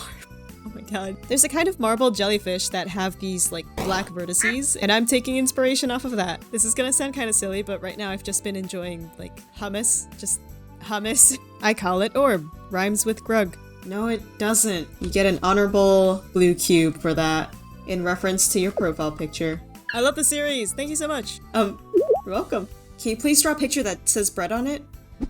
Oh my god. There's a kind of marble jellyfish that have these, like, black vertices, and I'm taking inspiration off of that. This is gonna sound kind of silly, but right now I've just been enjoying, like, hummus. Just hummus. I call it Orb. Rhymes with grug. No, it doesn't. You get an honorable blue cube for that, in reference to your profile picture. I love the series! Thank you so much! You're welcome. Can you please draw a picture that says bread on it?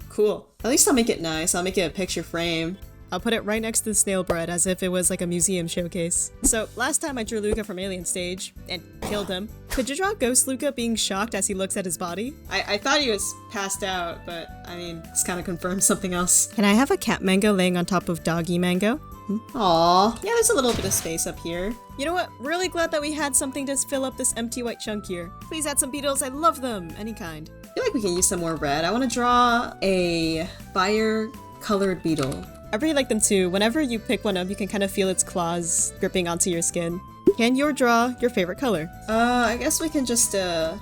Cool. At least I'll make it nice. I'll make it a picture frame. I'll put it right next to the snail bread as if it was like a museum showcase. So, last time I drew Luca from Alien Stage, and killed him. Could you draw Ghost Luca being shocked as he looks at his body? I thought he was passed out, but I mean, this kind of confirms something else. Can I have a cat mango laying on top of doggy mango? Aww. Yeah, there's a little bit of space up here. You know what? Really glad that we had something to fill up this empty white chunk here. Please add some beetles, I love them! Any kind. I feel like we can use some more red. I want to draw a fire-colored beetle. I really like them too. Whenever you pick one up, you can kind of feel its claws gripping onto your skin. Can you draw your favorite color? I guess we can just, I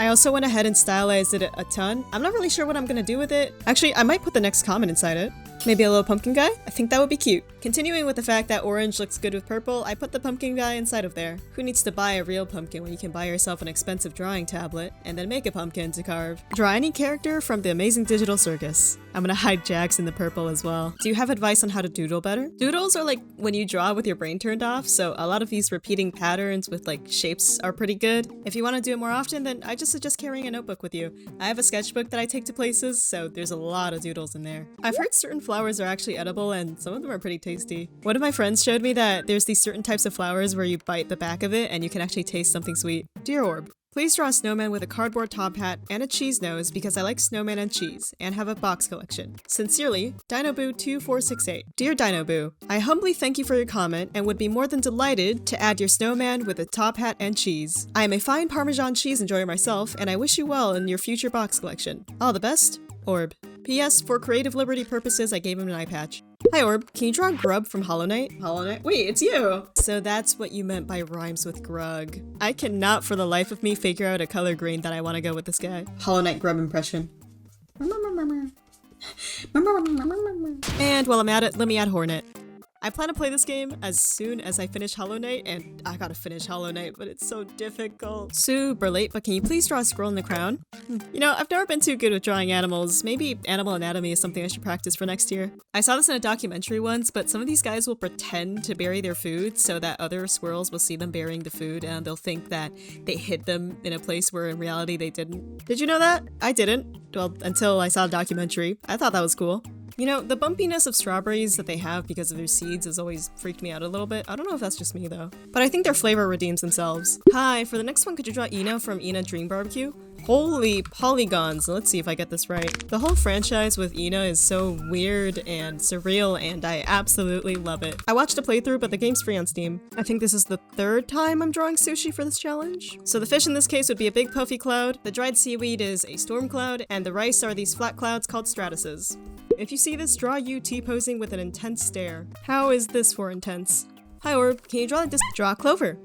also went ahead and stylized it a ton. I'm not really sure what I'm gonna do with it. Actually, I might put the next comment inside it. Maybe a little pumpkin guy? I think that would be cute. Continuing with the fact that orange looks good with purple, I put the pumpkin guy inside of there. Who needs to buy a real pumpkin when you can buy yourself an expensive drawing tablet and then make a pumpkin to carve? Draw any character from the Amazing Digital Circus. I'm gonna hide Jax in the purple as well. Do you have advice on how to doodle better? Doodles are like when you draw with your brain turned off, so a lot of these repeating patterns with like shapes are pretty good. If you want to do it more often, then I just suggest carrying a notebook with you. I have a sketchbook that I take to places, so there's a lot of doodles in there. I've heard certain flowers are actually edible and some of them are pretty tasty. One of my friends showed me that there's these certain types of flowers where you bite the back of it and you can actually taste something sweet. Dear Orb, please draw a snowman with a cardboard top hat and a cheese nose because I like snowman and cheese and have a box collection. Sincerely, Dinoboo2468. Dear Dinoboo, I humbly thank you for your comment and would be more than delighted to add your snowman with a top hat and cheese. I am a fine Parmesan cheese enjoyer myself and I wish you well in your future box collection. All the best, Orb. P.S. For creative liberty purposes, I gave him an eye patch. Hi Orb, can you draw Grub from Hollow Knight? Hollow Knight? Wait, it's you! So that's what you meant by rhymes with grug. I cannot for the life of me figure out a color grade that I want to go with this guy. Hollow Knight Grub impression. And while I'm at it, let me add Hornet. I plan to play this game as soon as I finish Hollow Knight, and I gotta finish Hollow Knight, but it's so difficult. Super late, but can you please draw a squirrel in the crown? You know, I've never been too good with drawing animals. Maybe animal anatomy is something I should practice for next year. I saw this in a documentary once, but some of these guys will pretend to bury their food so that other squirrels will see them burying the food and they'll think that they hid them in a place where in reality they didn't. Did you know that? I didn't. Well, until I saw a documentary. I thought that was cool. You know, the bumpiness of strawberries that they have because of their seeds has always freaked me out a little bit. I don't know if that's just me though. But I think their flavor redeems themselves. Hi, for the next one, could you draw Ina from Ina Dream Barbecue? Holy polygons, let's see if I get this right. The whole franchise with Ina is so weird and surreal and I absolutely love it. I watched a playthrough, but the game's free on Steam. I think this is the 3rd time I'm drawing sushi for this challenge. So the fish in this case would be a big puffy cloud, the dried seaweed is a storm cloud, and the rice are these flat clouds called stratuses. If you see this, draw you T-posing with an intense stare. How is this for intense? Hi Orb, can you draw draw clover?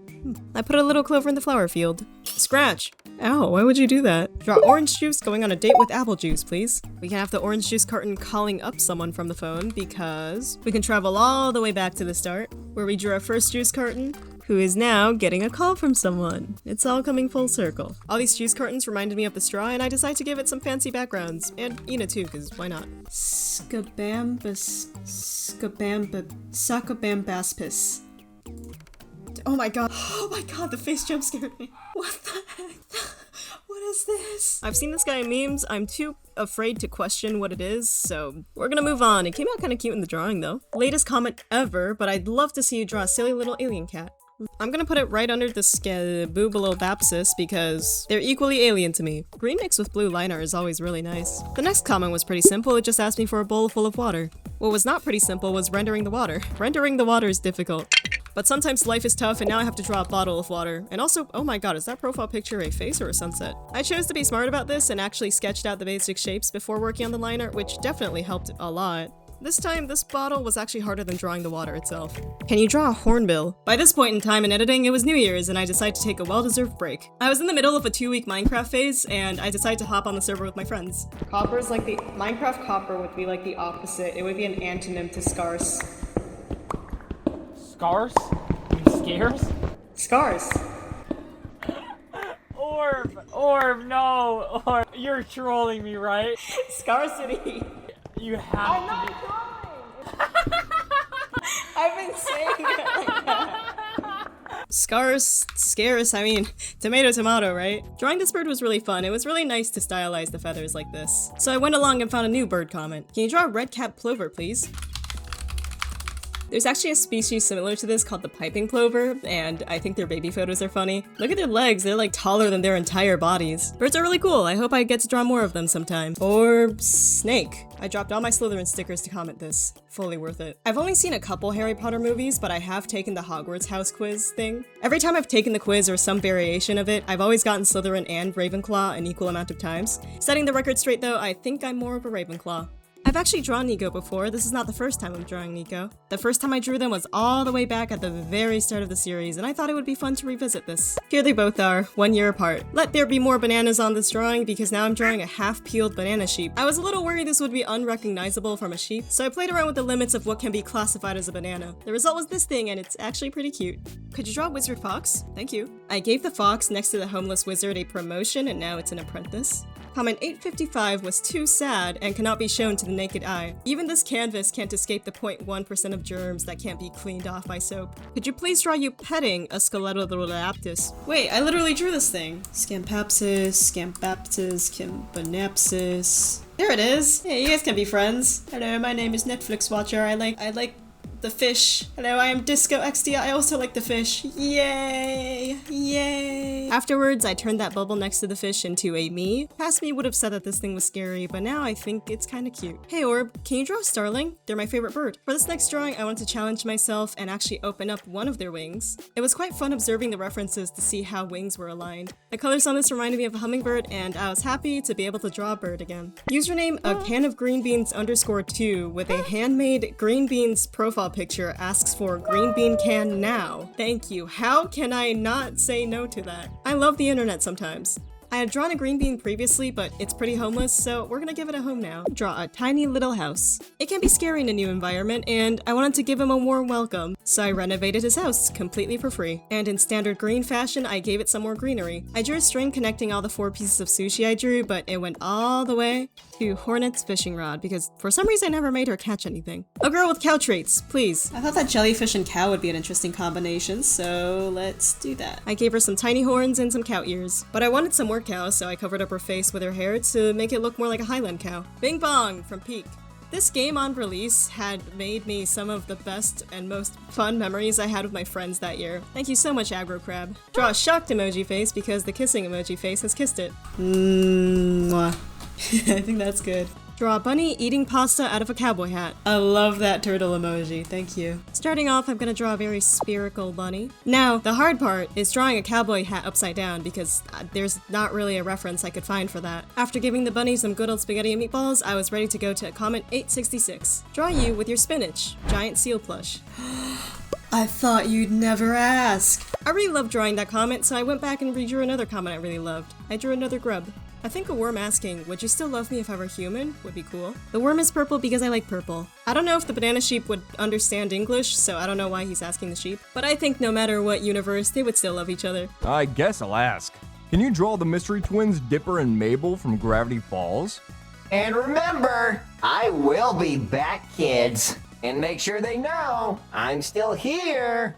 I put a little clover in the flower field. Scratch! Ow, why would you do that? Draw orange juice going on a date with apple juice, please. We can have the orange juice carton calling up someone from the phone because we can travel all the way back to the start, where we drew our first juice carton, who is now getting a call from someone. It's all coming full circle. All these juice cartons reminded me of the straw, and I decided to give it some fancy backgrounds. And Ina too, because why not? Sakabambaspis. Oh my god, the face jump scared me. What the heck? What is this? I've seen this guy in memes. I'm too afraid to question what it is, so we're gonna move on. It came out kind of cute in the drawing though. Latest comment ever, but I'd love to see you draw a silly little alien cat. I'm gonna put it right under the Boobalobapsis because they're equally alien to me. Green mixed with blue liner is always really nice. The next comment was pretty simple, it just asked me for a bowl full of water. What was not pretty simple was rendering the water. Rendering the water is difficult. But sometimes life is tough and now I have to draw a bottle of water. And also, oh my god, is that profile picture a face or a sunset? I chose to be smart about this and actually sketched out the basic shapes before working on the liner, which definitely helped a lot. This time, this bottle was actually harder than drawing the water itself. Can you draw a hornbill? By this point in time in editing, it was New Year's and I decided to take a well-deserved break. I was in the middle of a 2-week Minecraft phase and I decided to hop on the server with my friends. Copper's like the- Minecraft copper would be like the opposite. It would be an antonym to scarce. Scars? You scares? Scars. Orb, no! Orb, you're trolling me, right? Scarcity. You have to be. I've been saying it like that. Scarce, I mean, tomato, right? Drawing this bird was really fun. It was really nice to stylize the feathers like this. So I went along and found a new bird comment. Can you draw a red-capped plover, please? There's actually a species similar to this called the piping plover, and I think their baby photos are funny. Look at their legs, they're like taller than their entire bodies. Birds are really cool, I hope I get to draw more of them sometime. Or snake. I dropped all my Slytherin stickers to comment this. Fully worth it. I've only seen a couple Harry Potter movies, but I have taken the Hogwarts house quiz thing. Every time I've taken the quiz or some variation of it, I've always gotten Slytherin and Ravenclaw an equal amount of times. Setting the record straight though, I think I'm more of a Ravenclaw. I've actually drawn Nico before. This is not the first time I'm drawing Nico. The first time I drew them was all the way back at the very start of the series, and I thought it would be fun to revisit this. Here they both are, 1 year apart. Let there be more bananas on this drawing because now I'm drawing a half-peeled banana sheep. I was a little worried this would be unrecognizable from a sheep, so I played around with the limits of what can be classified as a banana. The result was this thing, and it's actually pretty cute. Could you draw a wizard fox? Thank you. I gave the fox next to the homeless wizard a promotion, and now it's an apprentice. Comment 855 was too sad and cannot be shown to the naked eye. Even this canvas can't escape the 0.1% of germs that can't be cleaned off by soap. Could you please draw you petting a Skeletodolaptis? Wait, I literally drew this thing. Scampapsis, Campanapsis. There it is. Hey, you guys can be friends. Hello, my name is Netflix Watcher. I like the fish. Hello, I am Disco XD. I also like the fish. Yay! Yay! Afterwards, I turned that bubble next to the fish into a me. Past me would have said that this thing was scary, but now I think it's kind of cute. Hey Orb, can you draw a starling? They're my favorite bird. For this next drawing, I wanted to challenge myself and actually open up one of their wings. It was quite fun observing the references to see how wings were aligned. The colors on this reminded me of a hummingbird, and I was happy to be able to draw a bird again. Username a can of green beans _2 with a handmade green beans profile picture asks for green bean can now. Thank you. How can I not say no to that? I love the internet sometimes. I had drawn a green bean previously, but it's pretty homeless, so we're gonna give it a home now. Draw a tiny little house. It can be scary in a new environment, and I wanted to give him a warm welcome, so I renovated his house completely for free. And in standard green fashion, I gave it some more greenery. I drew a string connecting all the 4 pieces of sushi I drew, but it went all the way to Hornet's fishing rod, because for some reason I never made her catch anything. A girl with cow traits, please. I thought that jellyfish and cow would be an interesting combination, so let's do that. I gave her some tiny horns and some cow ears, but I wanted some more cow, so I covered up her face with her hair to make it look more like a Highland cow. Bing bong from Peak. This game on release had made me some of the best and most fun memories I had with my friends that year. Thank you so much, Aggro Crab. Draw a shocked emoji face because the kissing emoji face has kissed it. Mwah. I think that's good. Draw a bunny eating pasta out of a cowboy hat. I love that turtle emoji, thank you. Starting off, I'm gonna draw a very spherical bunny. Now, the hard part is drawing a cowboy hat upside down because there's not really a reference I could find for that. After giving the bunny some good old spaghetti and meatballs, I was ready to go to comment 866. Draw you with your spinach, giant seal plush. I thought you'd never ask. I really loved drawing that comment, so I went back and redrew another comment I really loved. I drew another grub. I think a worm asking, would you still love me if I were human, would be cool. The worm is purple because I like purple. I don't know if the banana sheep would understand English, so I don't know why he's asking the sheep. But I think no matter what universe, they would still love each other. I guess I'll ask. Can you draw the mystery twins Dipper and Mabel from Gravity Falls? And remember, I will be back, kids. And make sure they know I'm still here.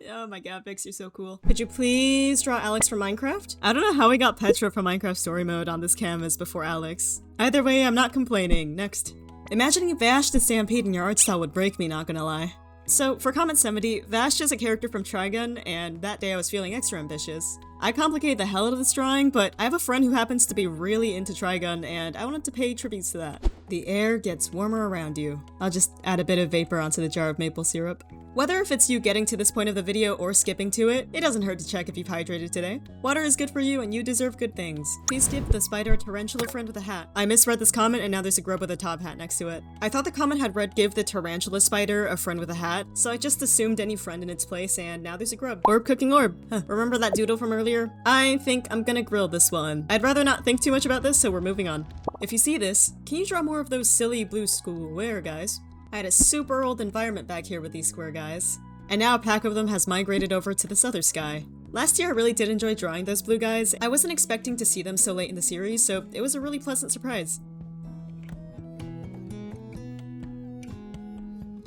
Oh my god, Vix, you're so cool. Could you please draw Alex from Minecraft? I don't know how we got Petra from Minecraft Story Mode on this canvas before Alex. Either way, I'm not complaining. Next. Imagining Vash the Stampede in your art style would break me, not gonna lie. So, for comment 70, Vash is a character from Trigun, and that day I was feeling extra ambitious. I complicate the hell out of this drawing, but I have a friend who happens to be really into Trigun, and I wanted to pay tributes to that. The air gets warmer around you. I'll just add a bit of vapor onto the jar of maple syrup. Whether if it's you getting to this point of the video or skipping to it, it doesn't hurt to check if you've hydrated today. Water is good for you and you deserve good things. Please give the spider a tarantula friend with a hat. I misread this comment and now there's a grub with a top hat next to it. I thought the comment had read give the tarantula spider a friend with a hat, so I just assumed any friend in its place and now there's a grub. Orb cooking orb. Huh. Remember that doodle from earlier? I think I'm gonna grill this one. I'd rather not think too much about this, so we're moving on. If you see this, can you draw more of those silly blue square guys? I had a super old environment back here with these square guys. And now a pack of them has migrated over to this other sky. Last year I really did enjoy drawing those blue guys. I wasn't expecting to see them so late in the series, so it was a really pleasant surprise.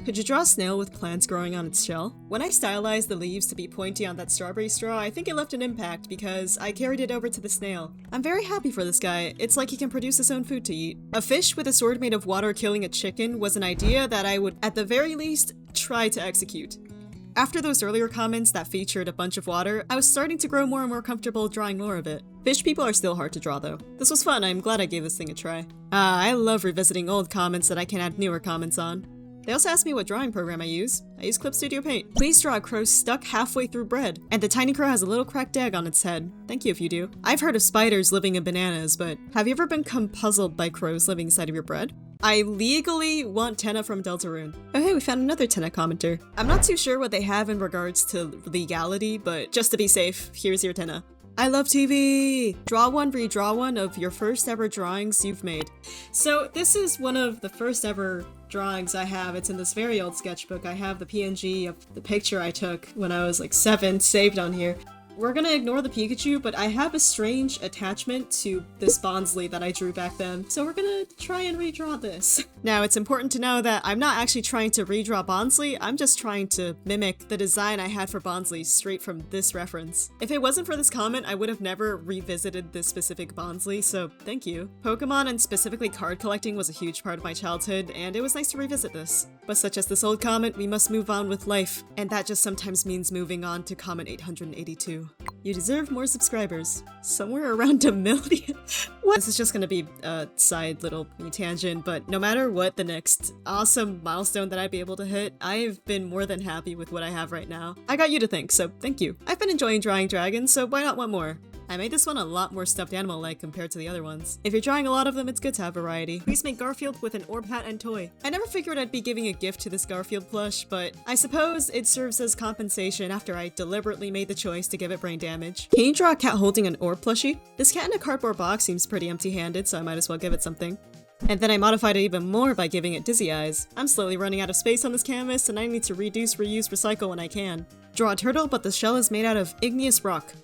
Could you draw a snail with plants growing on its shell? When I stylized the leaves to be pointy on that strawberry straw, I think it left an impact because I carried it over to the snail. I'm very happy for this guy. It's like he can produce his own food to eat. A fish with a sword made of water killing a chicken was an idea that I would, at the very least, try to execute. After those earlier comments that featured a bunch of water, I was starting to grow more and more comfortable drawing more of it. Fish people are still hard to draw though. This was fun, I'm glad I gave this thing a try. I love revisiting old comments that I can add newer comments on. They also asked me what drawing program I use. I use Clip Studio Paint. Please draw a crow stuck halfway through bread, and the tiny crow has a little cracked egg on its head. Thank you if you do. I've heard of spiders living in bananas, but have you ever been puzzled by crows living inside of your bread? I legally want Tenna from Deltarune. Oh hey, we found another Tenna commenter. I'm not too sure what they have in regards to legality, but just to be safe, here's your Tenna. I love TV! Draw one, redraw one of your first ever drawings you've made. So this is one of the first ever drawings I have. It's in this very old sketchbook. I have the PNG of the picture I took when I was like 7 saved on here. We're gonna ignore the Pikachu, but I have a strange attachment to this Bonsly that I drew back then, so we're gonna try and redraw this. Now, it's important to know that I'm not actually trying to redraw Bonsly, I'm just trying to mimic the design I had for Bonsly straight from this reference. If it wasn't for this comment, I would have never revisited this specific Bonsly, so thank you. Pokemon and specifically card collecting was a huge part of my childhood, and it was nice to revisit this. But such as this old comment, we must move on with life, and that just sometimes means moving on to comment 882. You deserve more subscribers. Somewhere around 1 million? What? This is just gonna be a side little tangent, but no matter what the next awesome milestone that I'd be able to hit, I've been more than happy with what I have right now. I got you to thank, so thank you. I've been enjoying drawing dragons, so why not want more? I made this one a lot more stuffed animal-like compared to the other ones. If you're drawing a lot of them, it's good to have variety. Please make Garfield with an orb hat and toy. I never figured I'd be giving a gift to this Garfield plush, but I suppose it serves as compensation after I deliberately made the choice to give it brain damage. Can you draw a cat holding an orb plushie? This cat in a cardboard box seems pretty empty-handed, so I might as well give it something. And then I modified it even more by giving it dizzy eyes. I'm slowly running out of space on this canvas, and I need to reduce, reuse, recycle when I can. Draw a turtle, but the shell is made out of igneous rock.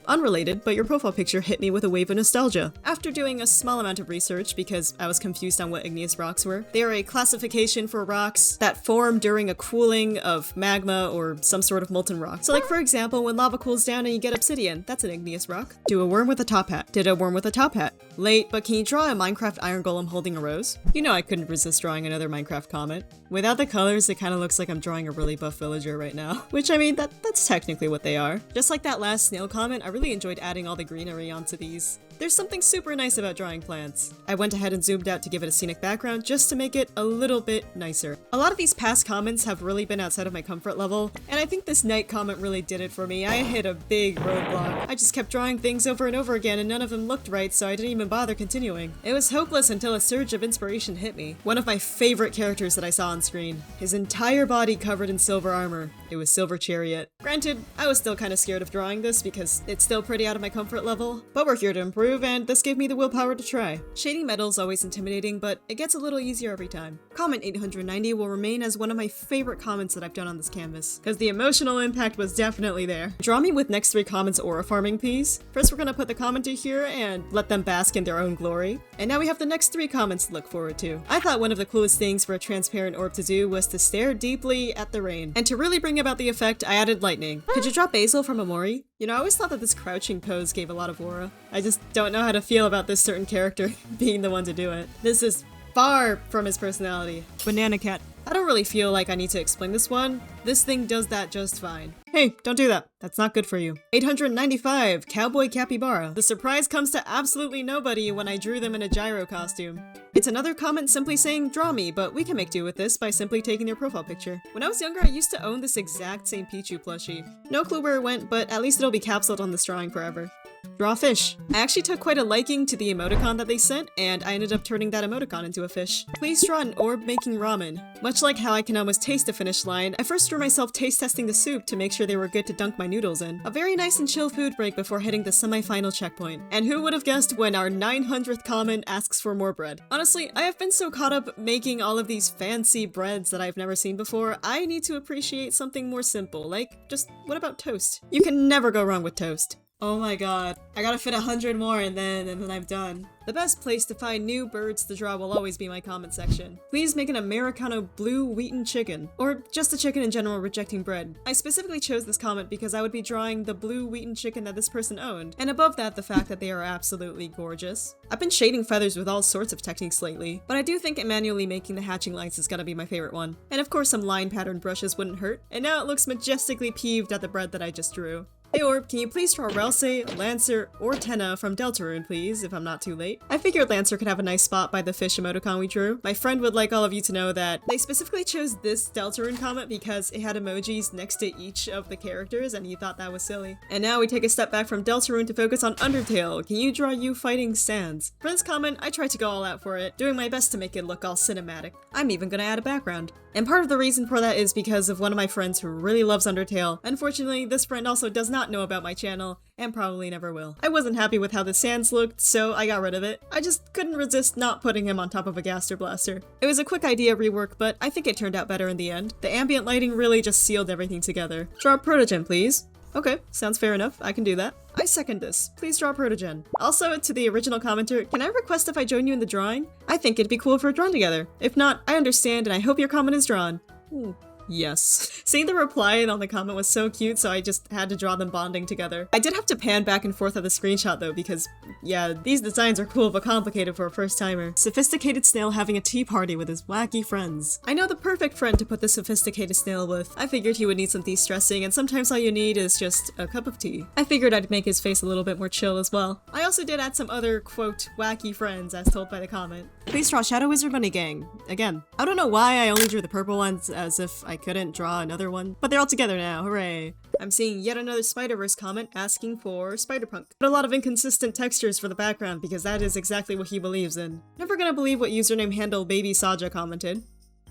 Unrelated, but your profile picture hit me with a wave of nostalgia. After doing a small amount of research, because I was confused on what igneous rocks were, they are a classification for rocks that form during a cooling of magma or some sort of molten rock. So like for example, when lava cools down and you get obsidian, that's an igneous rock. Do a worm with a top hat. Did a worm with a top hat. Late, but can you draw a Minecraft iron golem holding a rose? You know I couldn't resist drawing another Minecraft comment. Without the colors, it kind of looks like I'm drawing a really buff villager right now. Which I mean, that's technically what they are. Just like that last snail comment, I really enjoyed adding all the greenery onto these. There's something super nice about drawing plants. I went ahead and zoomed out to give it a scenic background just to make it a little bit nicer. A lot of these past comments have really been outside of my comfort level, and I think this night comment really did it for me. I hit a big roadblock. I just kept drawing things over and over again and none of them looked right, so I didn't even bother continuing. It was hopeless until a surge of inspiration hit me. One of my favorite characters that I saw on screen. His entire body covered in silver armor. It was Silver Chariot. Granted, I was still kind of scared of drawing this because it's still pretty out of my comfort level, but we're here to improve. approve, and this gave me the willpower to try. Shading metal is always intimidating, but it gets a little easier every time. Comment 890 will remain as one of my favorite comments that I've done on this canvas, because the emotional impact was definitely there. Draw me with next 3 comments aura farming, please. First, we're gonna put the commenter here and let them bask in their own glory. And now we have the next 3 comments to look forward to. I thought one of the coolest things for a transparent orb to do was to stare deeply at the rain. And to really bring about the effect, I added lightning. Could you drop Basil from Amori? You know, I always thought that this crouching pose gave a lot of aura. I just don't know how to feel about this certain character being the one to do it. This is far from his personality. Banana Cat. I don't really feel like I need to explain this one. This thing does that just fine. Hey, don't do that. That's not good for you. 895, Cowboy Capybara. The surprise comes to absolutely nobody when I drew them in a gyro costume. It's another comment simply saying, draw me, but we can make do with this by simply taking their profile picture. When I was younger, I used to own this exact same Pichu plushie. No clue where it went, but at least it'll be capsuled on this drawing forever. Draw fish. I actually took quite a liking to the emoticon that they sent, and I ended up turning that emoticon into a fish. Please draw an orb making ramen. Much like how I can almost taste the finish line, I first drew myself taste testing the soup to make sure they were good to dunk my noodles in. A very nice and chill food break before hitting the semi-final checkpoint. And who would have guessed when our 900th comment asks for more bread? Honestly, I have been so caught up making all of these fancy breads that I've never seen before, I need to appreciate something more simple, like just what about toast? You can never go wrong with toast. Oh my god. I gotta fit 100 more and then I'm done. The best place to find new birds to draw will always be my comment section. Please make an Americano blue wheaten chicken, or just a chicken in general rejecting bread. I specifically chose this comment because I would be drawing the blue wheaten chicken that this person owned, and above that the fact that they are absolutely gorgeous. I've been shading feathers with all sorts of techniques lately, but I do think manually making the hatching lights is gonna be my favorite one. And of course some line pattern brushes wouldn't hurt, and now it looks majestically peeved at the bread that I just drew. Hey Orb, can you please draw Ralsei, Lancer, or Tenna from Deltarune, please, if I'm not too late? I figured Lancer could have a nice spot by the fish emoticon we drew. My friend would like all of you to know that they specifically chose this Deltarune comment because it had emojis next to each of the characters and he thought that was silly. And now we take a step back from Deltarune to focus on Undertale. Can you draw you fighting Sans? For this comment, I tried to go all out for it, doing my best to make it look all cinematic. I'm even gonna add a background. And part of the reason for that is because of one of my friends who really loves Undertale. Unfortunately, this friend also does not know about my channel, and probably never will. I wasn't happy with how the Sans looked, so I got rid of it. I just couldn't resist not putting him on top of a Gaster Blaster. It was a quick idea rework, but I think it turned out better in the end. The ambient lighting really just sealed everything together. Draw Protogen, please. Okay, sounds fair enough. I can do that. I second this. Please draw Protogen. Also, to the original commenter, can I request if I join you in the drawing? I think it'd be cool if we're drawn together. If not, I understand and I hope your comment is drawn. Ooh. Yes. Seeing the reply on the comment was so cute, so I just had to draw them bonding together. I did have to pan back and forth at the screenshot though, because, yeah, these designs are cool but complicated for a first-timer. Sophisticated snail having a tea party with his wacky friends. I know the perfect friend to put the sophisticated snail with. I figured he would need some de-stressing, and sometimes all you need is just a cup of tea. I figured I'd make his face a little bit more chill as well. I also did add some other, quote, wacky friends as told by the comment. Please draw Shadow Wizard Bunny Gang. Again. I don't know why I only drew the purple ones, as if I couldn't draw another one, but they're all together now, hooray. I'm seeing yet another Spider-Verse comment asking for Spider-Punk. But a lot of inconsistent textures for the background because that is exactly what he believes in. Never gonna believe what username handle Baby Saja commented.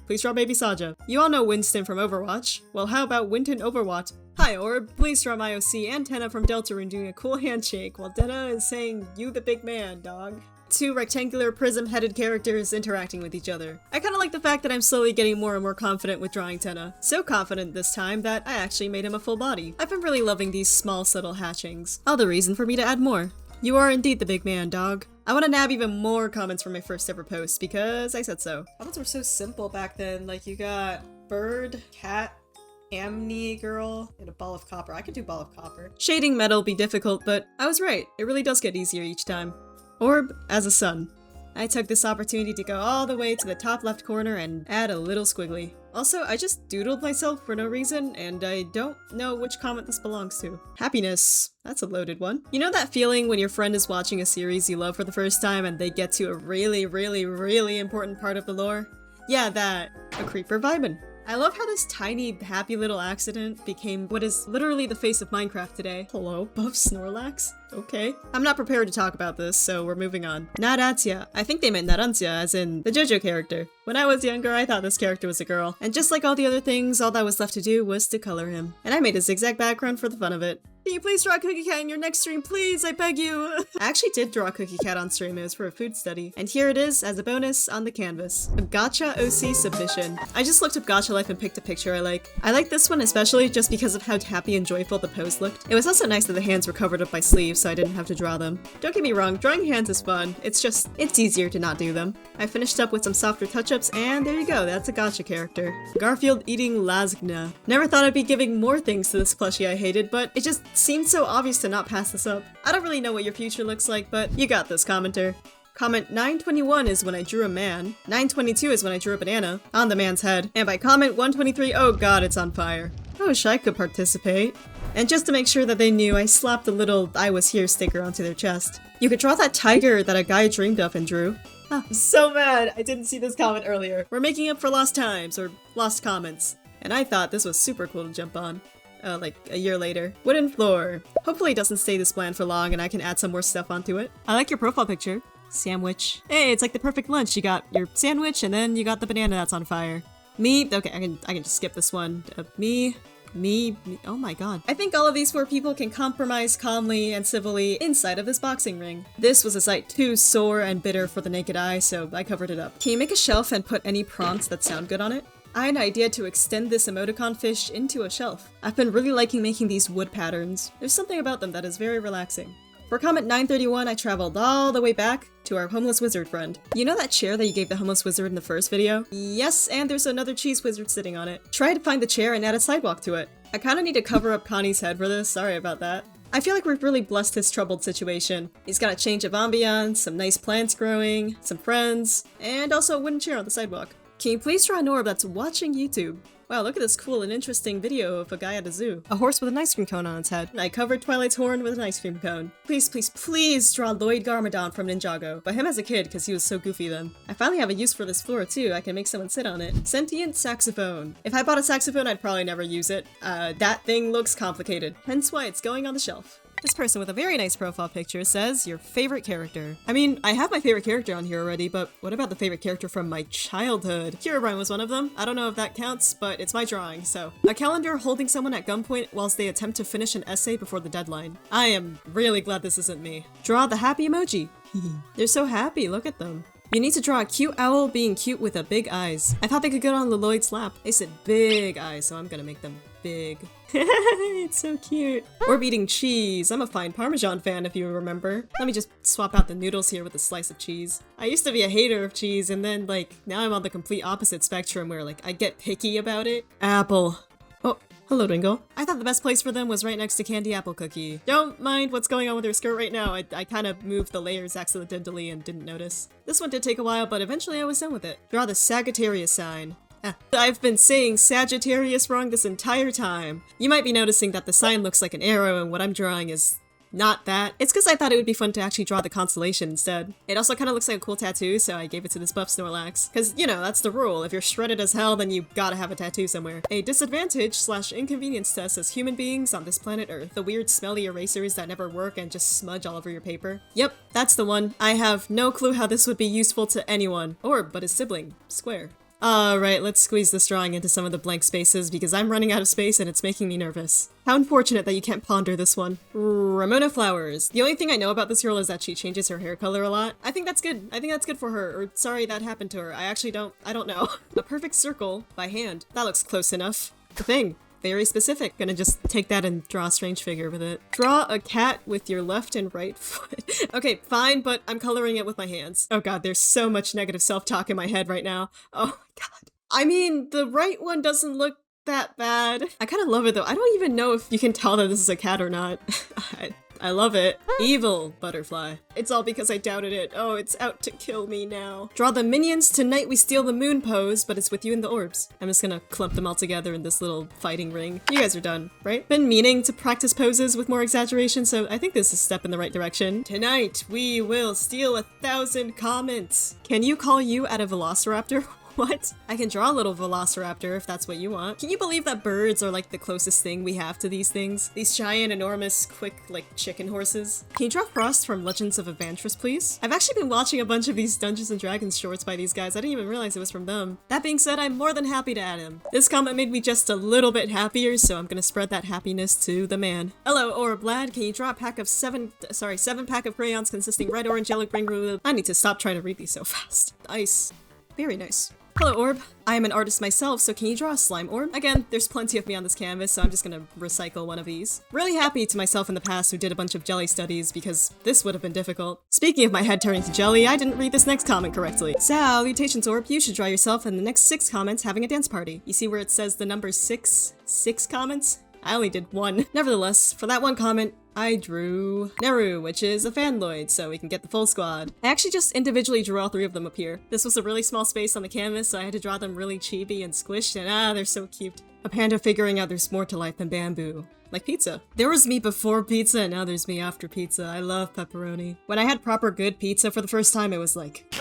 Please draw Baby Saja. You all know Winston from Overwatch. Well, how about Winton Overwatch? Hi Orb, please draw my OC and Tenna from Deltarune doing a cool handshake while Tenna is saying, you the big man, dog. Two rectangular prism-headed characters interacting with each other. I kinda like the fact that I'm slowly getting more and more confident with drawing Tenna. So confident this time that I actually made him a full body. I've been really loving these small subtle hatchings. All the reason for me to add more. You are indeed the big man, dog. I want to nab even more comments from my first ever post because I said so. Comments were so simple back then, like you got bird, cat, Amni girl, and a ball of copper. I could do ball of copper. Shading metal be difficult, but I was right. It really does get easier each time. Orb as a sun. I took this opportunity to go all the way to the top left corner and add a little squiggly. Also, I just doodled myself for no reason, and I don't know which comment this belongs to. Happiness. That's a loaded one. You know that feeling when your friend is watching a series you love for the first time and they get to a really, really, really important part of the lore? Yeah, that. A creeper vibin'. I love how this tiny, happy little accident became what is literally the face of Minecraft today. Hello, Buff Snorlax? Okay. I'm not prepared to talk about this, so we're moving on. Narancia. I think they meant Narancia, as in the JoJo character. When I was younger, I thought this character was a girl, and just like all the other things, all that was left to do was to color him. And I made a zigzag background for the fun of it. Can you please draw a cookie cat in your next stream, please? I beg you. I actually did draw a cookie cat on stream. It was for a food study. And here it is as a bonus on the canvas. A Gacha OC submission. I just looked up Gacha Life and picked a picture I like. I like this one especially just because of how happy and joyful the pose looked. It was also nice that the hands were covered up by sleeves so I didn't have to draw them. Don't get me wrong, drawing hands is fun. It's easier to not do them. I finished up with some softer touch-ups and there you go, that's a Gacha character. Garfield eating lasagna. Never thought I'd be giving more things to this plushie I hated, but it just seemed so obvious to not pass this up. I don't really know what your future looks like, but you got this, commenter. Comment 921 is when I drew a man, 922 is when I drew a banana on the man's head, and by comment 123, oh god, it's on fire. I wish I could participate. And just to make sure that they knew, I slapped a little I was here sticker onto their chest. You could draw that tiger that a guy dreamed of and drew. I'm so mad I didn't see this comment earlier. We're making up for lost times, or lost comments. And I thought this was super cool to jump on. Like a year later. Wooden floor. Hopefully it doesn't stay this bland for long and I can add some more stuff onto it. I like your profile picture. Sandwich. Hey, it's like the perfect lunch. You got your sandwich and then you got the banana that's on fire. Me. Okay, I can just skip this one. Me. Oh my god. I think all of these 4 people can compromise calmly and civilly inside of this boxing ring. This was a sight too sore and bitter for the naked eye, so I covered it up. Can you make a shelf and put any prompts that sound good on it? I had an idea to extend this emoticon fish into a shelf. I've been really liking making these wood patterns. There's something about them that is very relaxing. For comment 931, I traveled all the way back to our homeless wizard friend. You know that chair that you gave the homeless wizard in the first video? Yes, and there's another cheese wizard sitting on it. Try to find the chair and add a sidewalk to it. I kinda need to cover up Connie's head for this, sorry about that. I feel like we've really blessed his troubled situation. He's got a change of ambiance, some nice plants growing, some friends, and also a wooden chair on the sidewalk. Can you please draw an orb that's watching YouTube? Wow, look at this cool and interesting video of a guy at a zoo. A horse with an ice cream cone on its head. I covered Twilight's horn with an ice cream cone. Please, please, please draw Lloyd Garmadon from Ninjago, but him as a kid because he was so goofy then. I finally have a use for this floor too, I can make someone sit on it. Sentient saxophone. If I bought a saxophone, I'd probably never use it. That thing looks complicated, hence why it's going on the shelf. This person with a very nice profile picture says, your favorite character. I mean, I have my favorite character on here already, but what about the favorite character from my childhood? Herobrine was one of them. I don't know if that counts, but it's my drawing, so. A calendar holding someone at gunpoint whilst they attempt to finish an essay before the deadline. I am really glad this isn't me. Draw the happy emoji. They're so happy, look at them. You need to draw a cute owl being cute with a big eyes. I thought they could go on Lloyd's lap. They said big eyes, so I'm gonna make them big. It's so cute. Orb eating cheese. I'm a fine Parmesan fan if you remember. Let me just swap out the noodles here with a slice of cheese. I used to be a hater of cheese and then now I'm on the complete opposite spectrum where I get picky about it. Apple. Oh, hello Dingle. I thought the best place for them was right next to Candy Apple Cookie. Don't mind what's going on with her skirt right now. I kind of moved the layers accidentally and didn't notice. This one did take a while, but eventually I was done with it. Draw the Sagittarius sign. I've been saying Sagittarius wrong this entire time. You might be noticing that the sign looks like an arrow and what I'm drawing is not that. It's because I thought it would be fun to actually draw the constellation instead. It also kind of looks like a cool tattoo, so I gave it to this buff Snorlax. Because, you know, that's the rule. If you're shredded as hell, then you gotta have a tattoo somewhere. A disadvantage/inconvenience test as human beings on this planet Earth. The weird smelly erasers that never work and just smudge all over your paper. Yep, that's the one. I have no clue how this would be useful to anyone. Or but his sibling. Square. Alright, let's squeeze this drawing into some of the blank spaces because I'm running out of space and it's making me nervous. How unfortunate that you can't ponder this one. Ramona Flowers. The only thing I know about this girl is that she changes her hair color a lot. I think that's good. I think that's good for her. Or sorry that happened to her. I don't know. A perfect circle by hand. That looks close enough. The thing. Very specific. Gonna just take that and draw a strange figure with it. Draw a cat with your left and right foot. Okay, fine, but I'm coloring it with my hands. Oh god, there's so much negative self-talk in my head right now. Oh my god. I mean, the right one doesn't look that bad. I kind of love it though. I don't even know if you can tell that this is a cat or not. I love it. Evil butterfly. It's all because I doubted it. Oh, it's out to kill me now. Draw the minions tonight we steal the moon pose, but it's with you in the orbs. I'm just gonna clump them all together in this little fighting ring. You guys are done, right? Been meaning to practice poses with more exaggeration, so I think this is a step in the right direction. Tonight we will steal 1,000 comments. Can you call you at a velociraptor? What? I can draw a little velociraptor if that's what you want. Can you believe that birds are like the closest thing we have to these things? These giant, enormous, quick, like chicken horses. Can you draw Frost from Legends of Evantris, please? I've actually been watching a bunch of these Dungeons and Dragons shorts by these guys. I didn't even realize it was from them. That being said, I'm more than happy to add him. This comment made me just a little bit happier, so I'm gonna spread that happiness to the man. Hello, Orblad. Can you draw a pack of seven pack of crayons consisting red, orange, yellow, green, blue? I need to stop trying to read these so fast. Nice. Very nice. Hello, Orb. I am an artist myself, so can you draw a slime orb? Again, there's plenty of me on this canvas, so I'm just gonna recycle one of these. Really happy to myself in the past who did a bunch of jelly studies, because this would have been difficult. Speaking of my head turning to jelly, I didn't read this next comment correctly. Salutations, Orb. You should draw yourself in the next 6 comments having a dance party. You see where it says the number 6? 6 comments? I only did 1. Nevertheless, for that 1 comment, I drew Neru, which is a fanloid, so we can get the full squad. I actually just individually drew all 3 of them up here. This was a really small space on the canvas, so I had to draw them really chibi and squished, and they're so cute. A panda figuring out there's more to life than bamboo. Like pizza. There was me before pizza, and now there's me after pizza. I love pepperoni. When I had proper good pizza for the first time, it was like,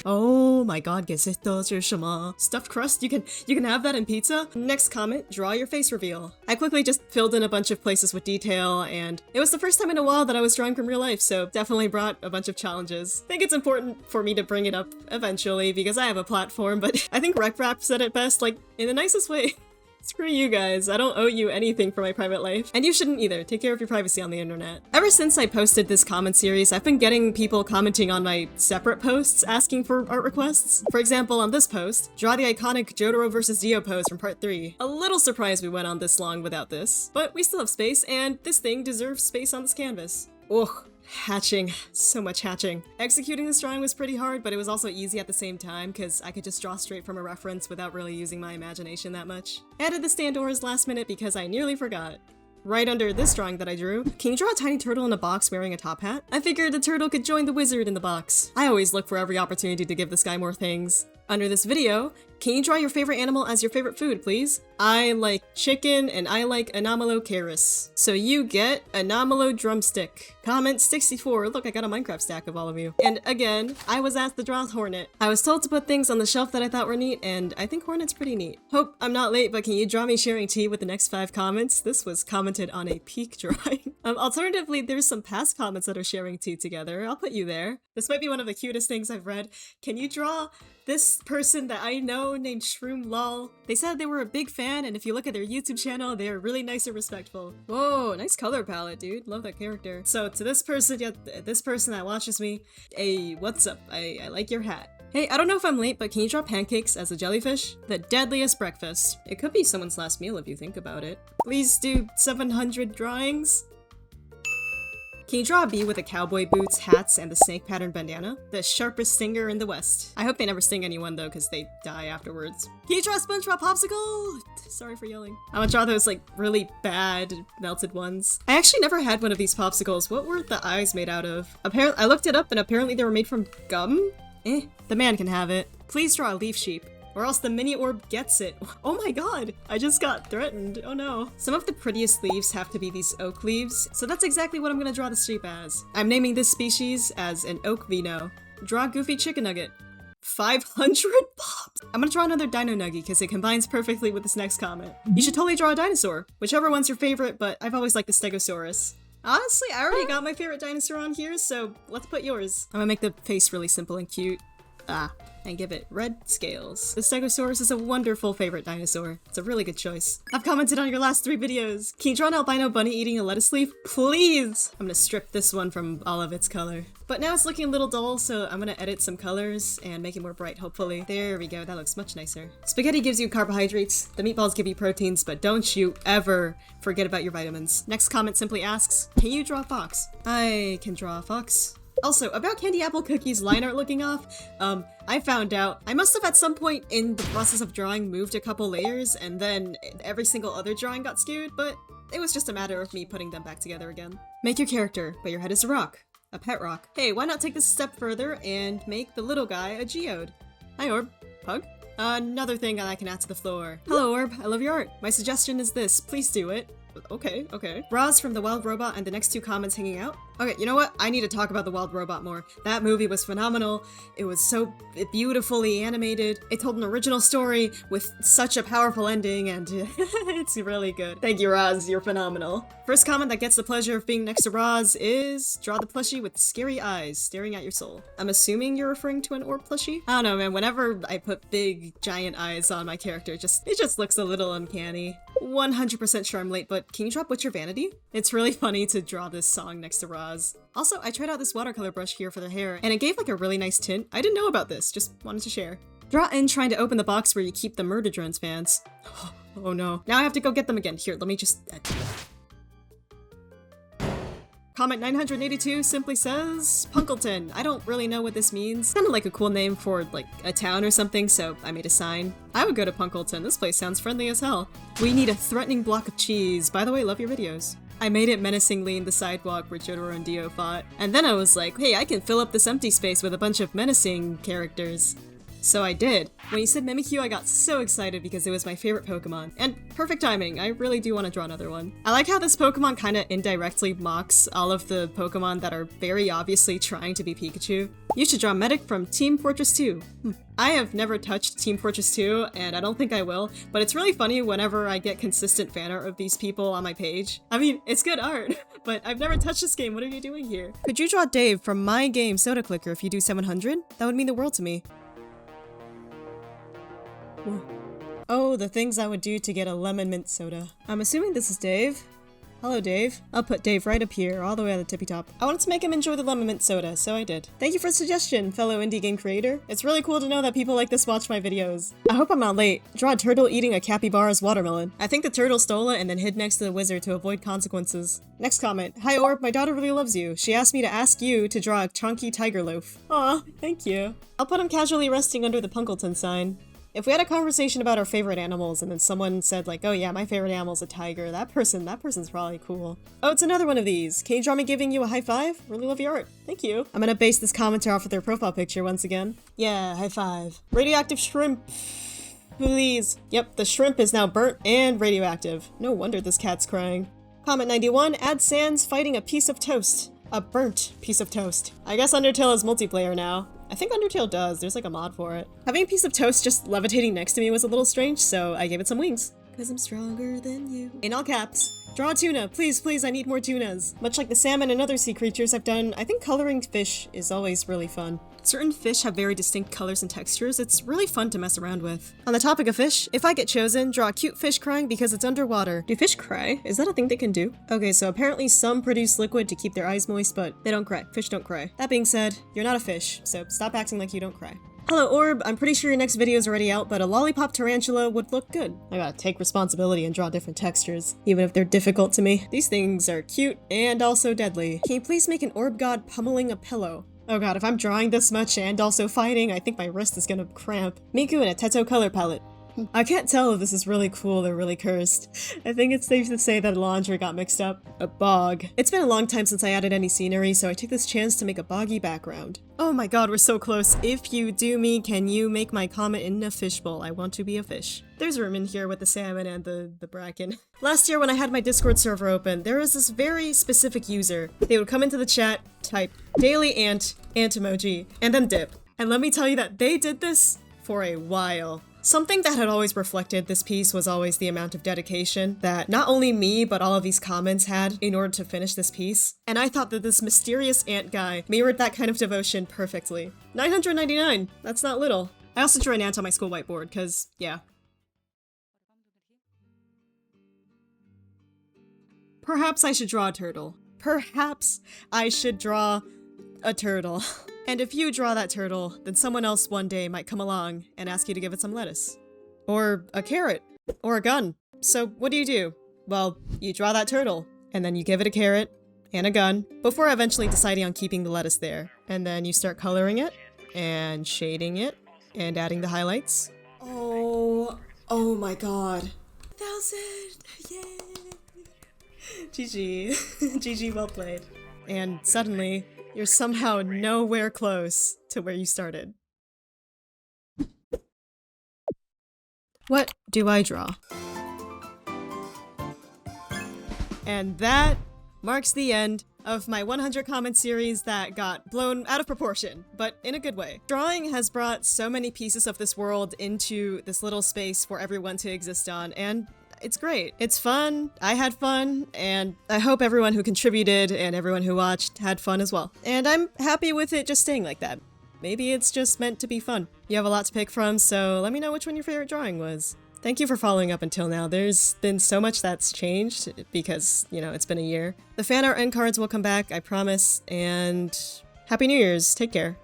oh my god, quesito是什么? Stuffed crust? You can have that in pizza? Next comment, draw your face reveal. I quickly just filled in a bunch of places with detail, and it was the first time in a while that I was drawing from real life, so definitely brought a bunch of challenges. I think it's important for me to bring it up eventually, because I have a platform, but I think RecRap said it best, like, in the nicest way. Screw you guys, I don't owe you anything for my private life. And you shouldn't either, take care of your privacy on the internet. Ever since I posted this comment series, I've been getting people commenting on my separate posts asking for art requests. For example, on this post, draw the iconic Jotaro vs. Dio pose from part 3. A little surprised we went on this long without this. But we still have space, and this thing deserves space on this canvas. Ugh. Hatching. So much hatching. Executing this drawing was pretty hard, but it was also easy at the same time, because I could just draw straight from a reference without really using my imagination that much. Added the Standoras last minute because I nearly forgot. Right under this drawing that I drew, can you draw a tiny turtle in a box wearing a top hat? I figured the turtle could join the wizard in the box. I always look for every opportunity to give this guy more things. Under this video, can you draw your favorite animal as your favorite food, please? I like chicken and I like Anomalocaris. So you get Anomalo drumstick. Comment 64. Look, I got a Minecraft stack of all of you. And again, I was asked to draw Hornet. I was told to put things on the shelf that I thought were neat, and I think Hornet's pretty neat. Hope I'm not late, but can you draw me sharing tea with the next 5 comments? This was commented on a peak drawing. Alternatively, there's some past comments that are sharing tea together. I'll put you there. This might be one of the cutest things I've read. Can you draw this person that I know named Shroom Lol? They said they were a big fan, and if you look at their YouTube channel, they are really nice and respectful. Whoa, nice color palette, dude. Love that character. So to this person, this person that watches me, hey, what's up? I like your hat. Hey, I don't know if I'm late, but can you draw pancakes as a jellyfish? The deadliest breakfast. It could be someone's last meal if you think about it. Please do 700 drawings. Can you draw a bee with the cowboy boots, hats, and the snake pattern bandana? The sharpest stinger in the West. I hope they never sting anyone though, because they die afterwards. Can you draw a SpongeBob popsicle? Sorry for yelling. I'm gonna draw those like really bad melted ones. I actually never had one of these popsicles. What were the eyes made out of? Apparently, I looked it up and apparently they were made from gum? The man can have it. Please draw a leaf sheep, or else the mini orb gets it. Oh my god, I just got threatened. Oh no. Some of the prettiest leaves have to be these oak leaves, so that's exactly what I'm gonna draw the sheep as. I'm naming this species as an oak vino. Draw Goofy Chicken Nugget. 500 pops! I'm gonna draw another Dino Nugget because it combines perfectly with this next comment. You should totally draw a dinosaur, whichever one's your favorite, but I've always liked the Stegosaurus. Honestly, I already got my favorite dinosaur on here, so let's put yours. I'm gonna make the face really simple and cute. And give it red scales. The Stegosaurus is a wonderful favorite dinosaur. It's a really good choice. I've commented on your last 3 videos. Can you draw an albino bunny eating a lettuce leaf? Please! I'm gonna strip this one from all of its color. But now it's looking a little dull, so I'm gonna edit some colors and make it more bright, hopefully. There we go, that looks much nicer. Spaghetti gives you carbohydrates, the meatballs give you proteins, but don't you ever forget about your vitamins. Next comment simply asks, can you draw a fox? I can draw a fox. Also, about Candy Apple Cookie's line art looking off, I found out I must have at some point in the process of drawing moved a couple layers and then every single other drawing got skewed, but it was just a matter of me putting them back together again. Make your character, but your head is a rock. A pet rock. Hey, why not take this a step further and make the little guy a geode? Hi, Orb. Pug? Another thing that I can add to the floor. Hello, Orb. I love your art. My suggestion is this. Please do it. Okay, okay. Roz from The Wild Robot and the next 2 comments hanging out. Okay, you know what? I need to talk about The Wild Robot more. That movie was phenomenal. It was so beautifully animated. It told an original story with such a powerful ending, and it's really good. Thank you, Roz. You're phenomenal. First comment that gets the pleasure of being next to Roz is draw the plushie with scary eyes staring at your soul. I'm assuming you're referring to an orb plushie? I don't know, man. Whenever I put big, giant eyes on my character, it just looks a little uncanny. 100% sure I'm late, but can you drop What's Your Vanity? It's really funny to draw this song next to Roz. Also, I tried out this watercolor brush here for the hair, and it gave like a really nice tint. I didn't know about this, just wanted to share. Draw in trying to open the box where you keep the Murder Drones fans. Oh no. Now I have to go get them again. Here, let me just... Comment 982 simply says, Punkleton. I don't really know what this means. Kinda like a cool name for, like, a town or something, so I made a sign. I would go to Punkleton. This place sounds friendly as hell. We need a threatening block of cheese. By the way, love your videos. I made it menacingly in the sidewalk where Jotaro and Dio fought. And then I was like, hey, I can fill up this empty space with a bunch of menacing characters. So I did. When you said Mimikyu, I got so excited because it was my favorite Pokemon. And perfect timing, I really do want to draw another one. I like how this Pokemon kinda indirectly mocks all of the Pokemon that are very obviously trying to be Pikachu. You should draw Medic from Team Fortress 2. I have never touched Team Fortress 2, and I don't think I will, but it's really funny whenever I get consistent fan art of these people on my page. I mean, it's good art, but I've never touched this game. What are you doing here? Could you draw Dave from my game Soda Clicker if you do 700? That would mean the world to me. Oh, the things I would do to get a lemon mint soda. I'm assuming this is Dave. Hello, Dave. I'll put Dave right up here, all the way at the tippy top. I wanted to make him enjoy the lemon mint soda, so I did. Thank you for the suggestion, fellow indie game creator. It's really cool to know that people like this watch my videos. I hope I'm not late. Draw a turtle eating a capybara's watermelon. I think the turtle stole it and then hid next to the wizard to avoid consequences. Next comment. Hi, Orb. My daughter really loves you. She asked me to ask you to draw a chunky tiger loaf. Aw, thank you. I'll put him casually resting under the Punkleton sign. If we had a conversation about our favorite animals and then someone said like, oh yeah, my favorite animal's a tiger, that person's probably cool. Oh, it's another one of these. Can you draw me giving you a high five? Really love your art. Thank you. I'm gonna base this commenter off of their profile picture once again. Yeah, high five. Radioactive shrimp. Please. Yep, the shrimp is now burnt and radioactive. No wonder this cat's crying. Comment 91, add Sans fighting a piece of toast. A burnt piece of toast. I guess Undertale is multiplayer now. I think Undertale does, there's like a mod for it. Having a piece of toast just levitating next to me was a little strange, so I gave it some wings. Cause I'm stronger than you. In all caps. Draw a tuna, please, please, I need more tunas. Much like the salmon and other sea creatures I've done, I think coloring fish is always really fun. Certain fish have very distinct colors and textures, it's really fun to mess around with. On the topic of fish, if I get chosen, draw a cute fish crying because it's underwater. Do fish cry? Is that a thing they can do? Okay, so apparently some produce liquid to keep their eyes moist, but they don't cry. Fish don't cry. That being said, you're not a fish, so stop acting like you don't cry. Hello, Orb. I'm pretty sure your next video is already out, but a lollipop tarantula would look good. I gotta take responsibility and draw different textures, even if they're difficult to me. These things are cute and also deadly. Can you please make an orb god pummeling a pillow? Oh god, if I'm drawing this much and also fighting, I think my wrist is gonna cramp. Miku in a Teto color palette. I can't tell if this is really cool or really cursed. I think it's safe to say that laundry got mixed up. A bog. It's been a long time since I added any scenery, so I took this chance to make a boggy background. Oh my god, we're so close. If you do me, can you make my comment in a fishbowl? I want to be a fish. There's room in here with the salmon and the bracken. Last year when I had my Discord server open, there was this very specific user. They would come into the chat, type daily ant emoji, and then dip. And let me tell you that they did this for a while. Something that had always reflected this piece was always the amount of dedication that not only me, but all of these comments had in order to finish this piece. And I thought that this mysterious ant guy mirrored that kind of devotion perfectly. 999! That's not little. I also drew an ant on my school whiteboard, cause, yeah. Perhaps I should draw a turtle. Perhaps I should draw a turtle. And if you draw that turtle, then someone else one day might come along and ask you to give it some lettuce. Or a carrot. Or a gun. So what do? Well, you draw that turtle, and then you give it a carrot and a gun, before eventually deciding on keeping the lettuce there. And then you start coloring it, and shading it, and adding the highlights. Oh my god. 1,000! Yay! GG. GG, well played. And suddenly, you're somehow nowhere close to where you started. What do I draw? And that marks the end of my 100 comment series that got blown out of proportion, but in a good way. Drawing has brought so many pieces of this world into this little space for everyone to exist on, and it's great. It's fun, I had fun, and I hope everyone who contributed and everyone who watched had fun as well. And I'm happy with it just staying like that. Maybe it's just meant to be fun. You have a lot to pick from, so let me know which one your favorite drawing was. Thank you for following up until now. There's been so much that's changed because, it's been a year. The fan art end cards will come back, I promise, and Happy New Year's. Take care.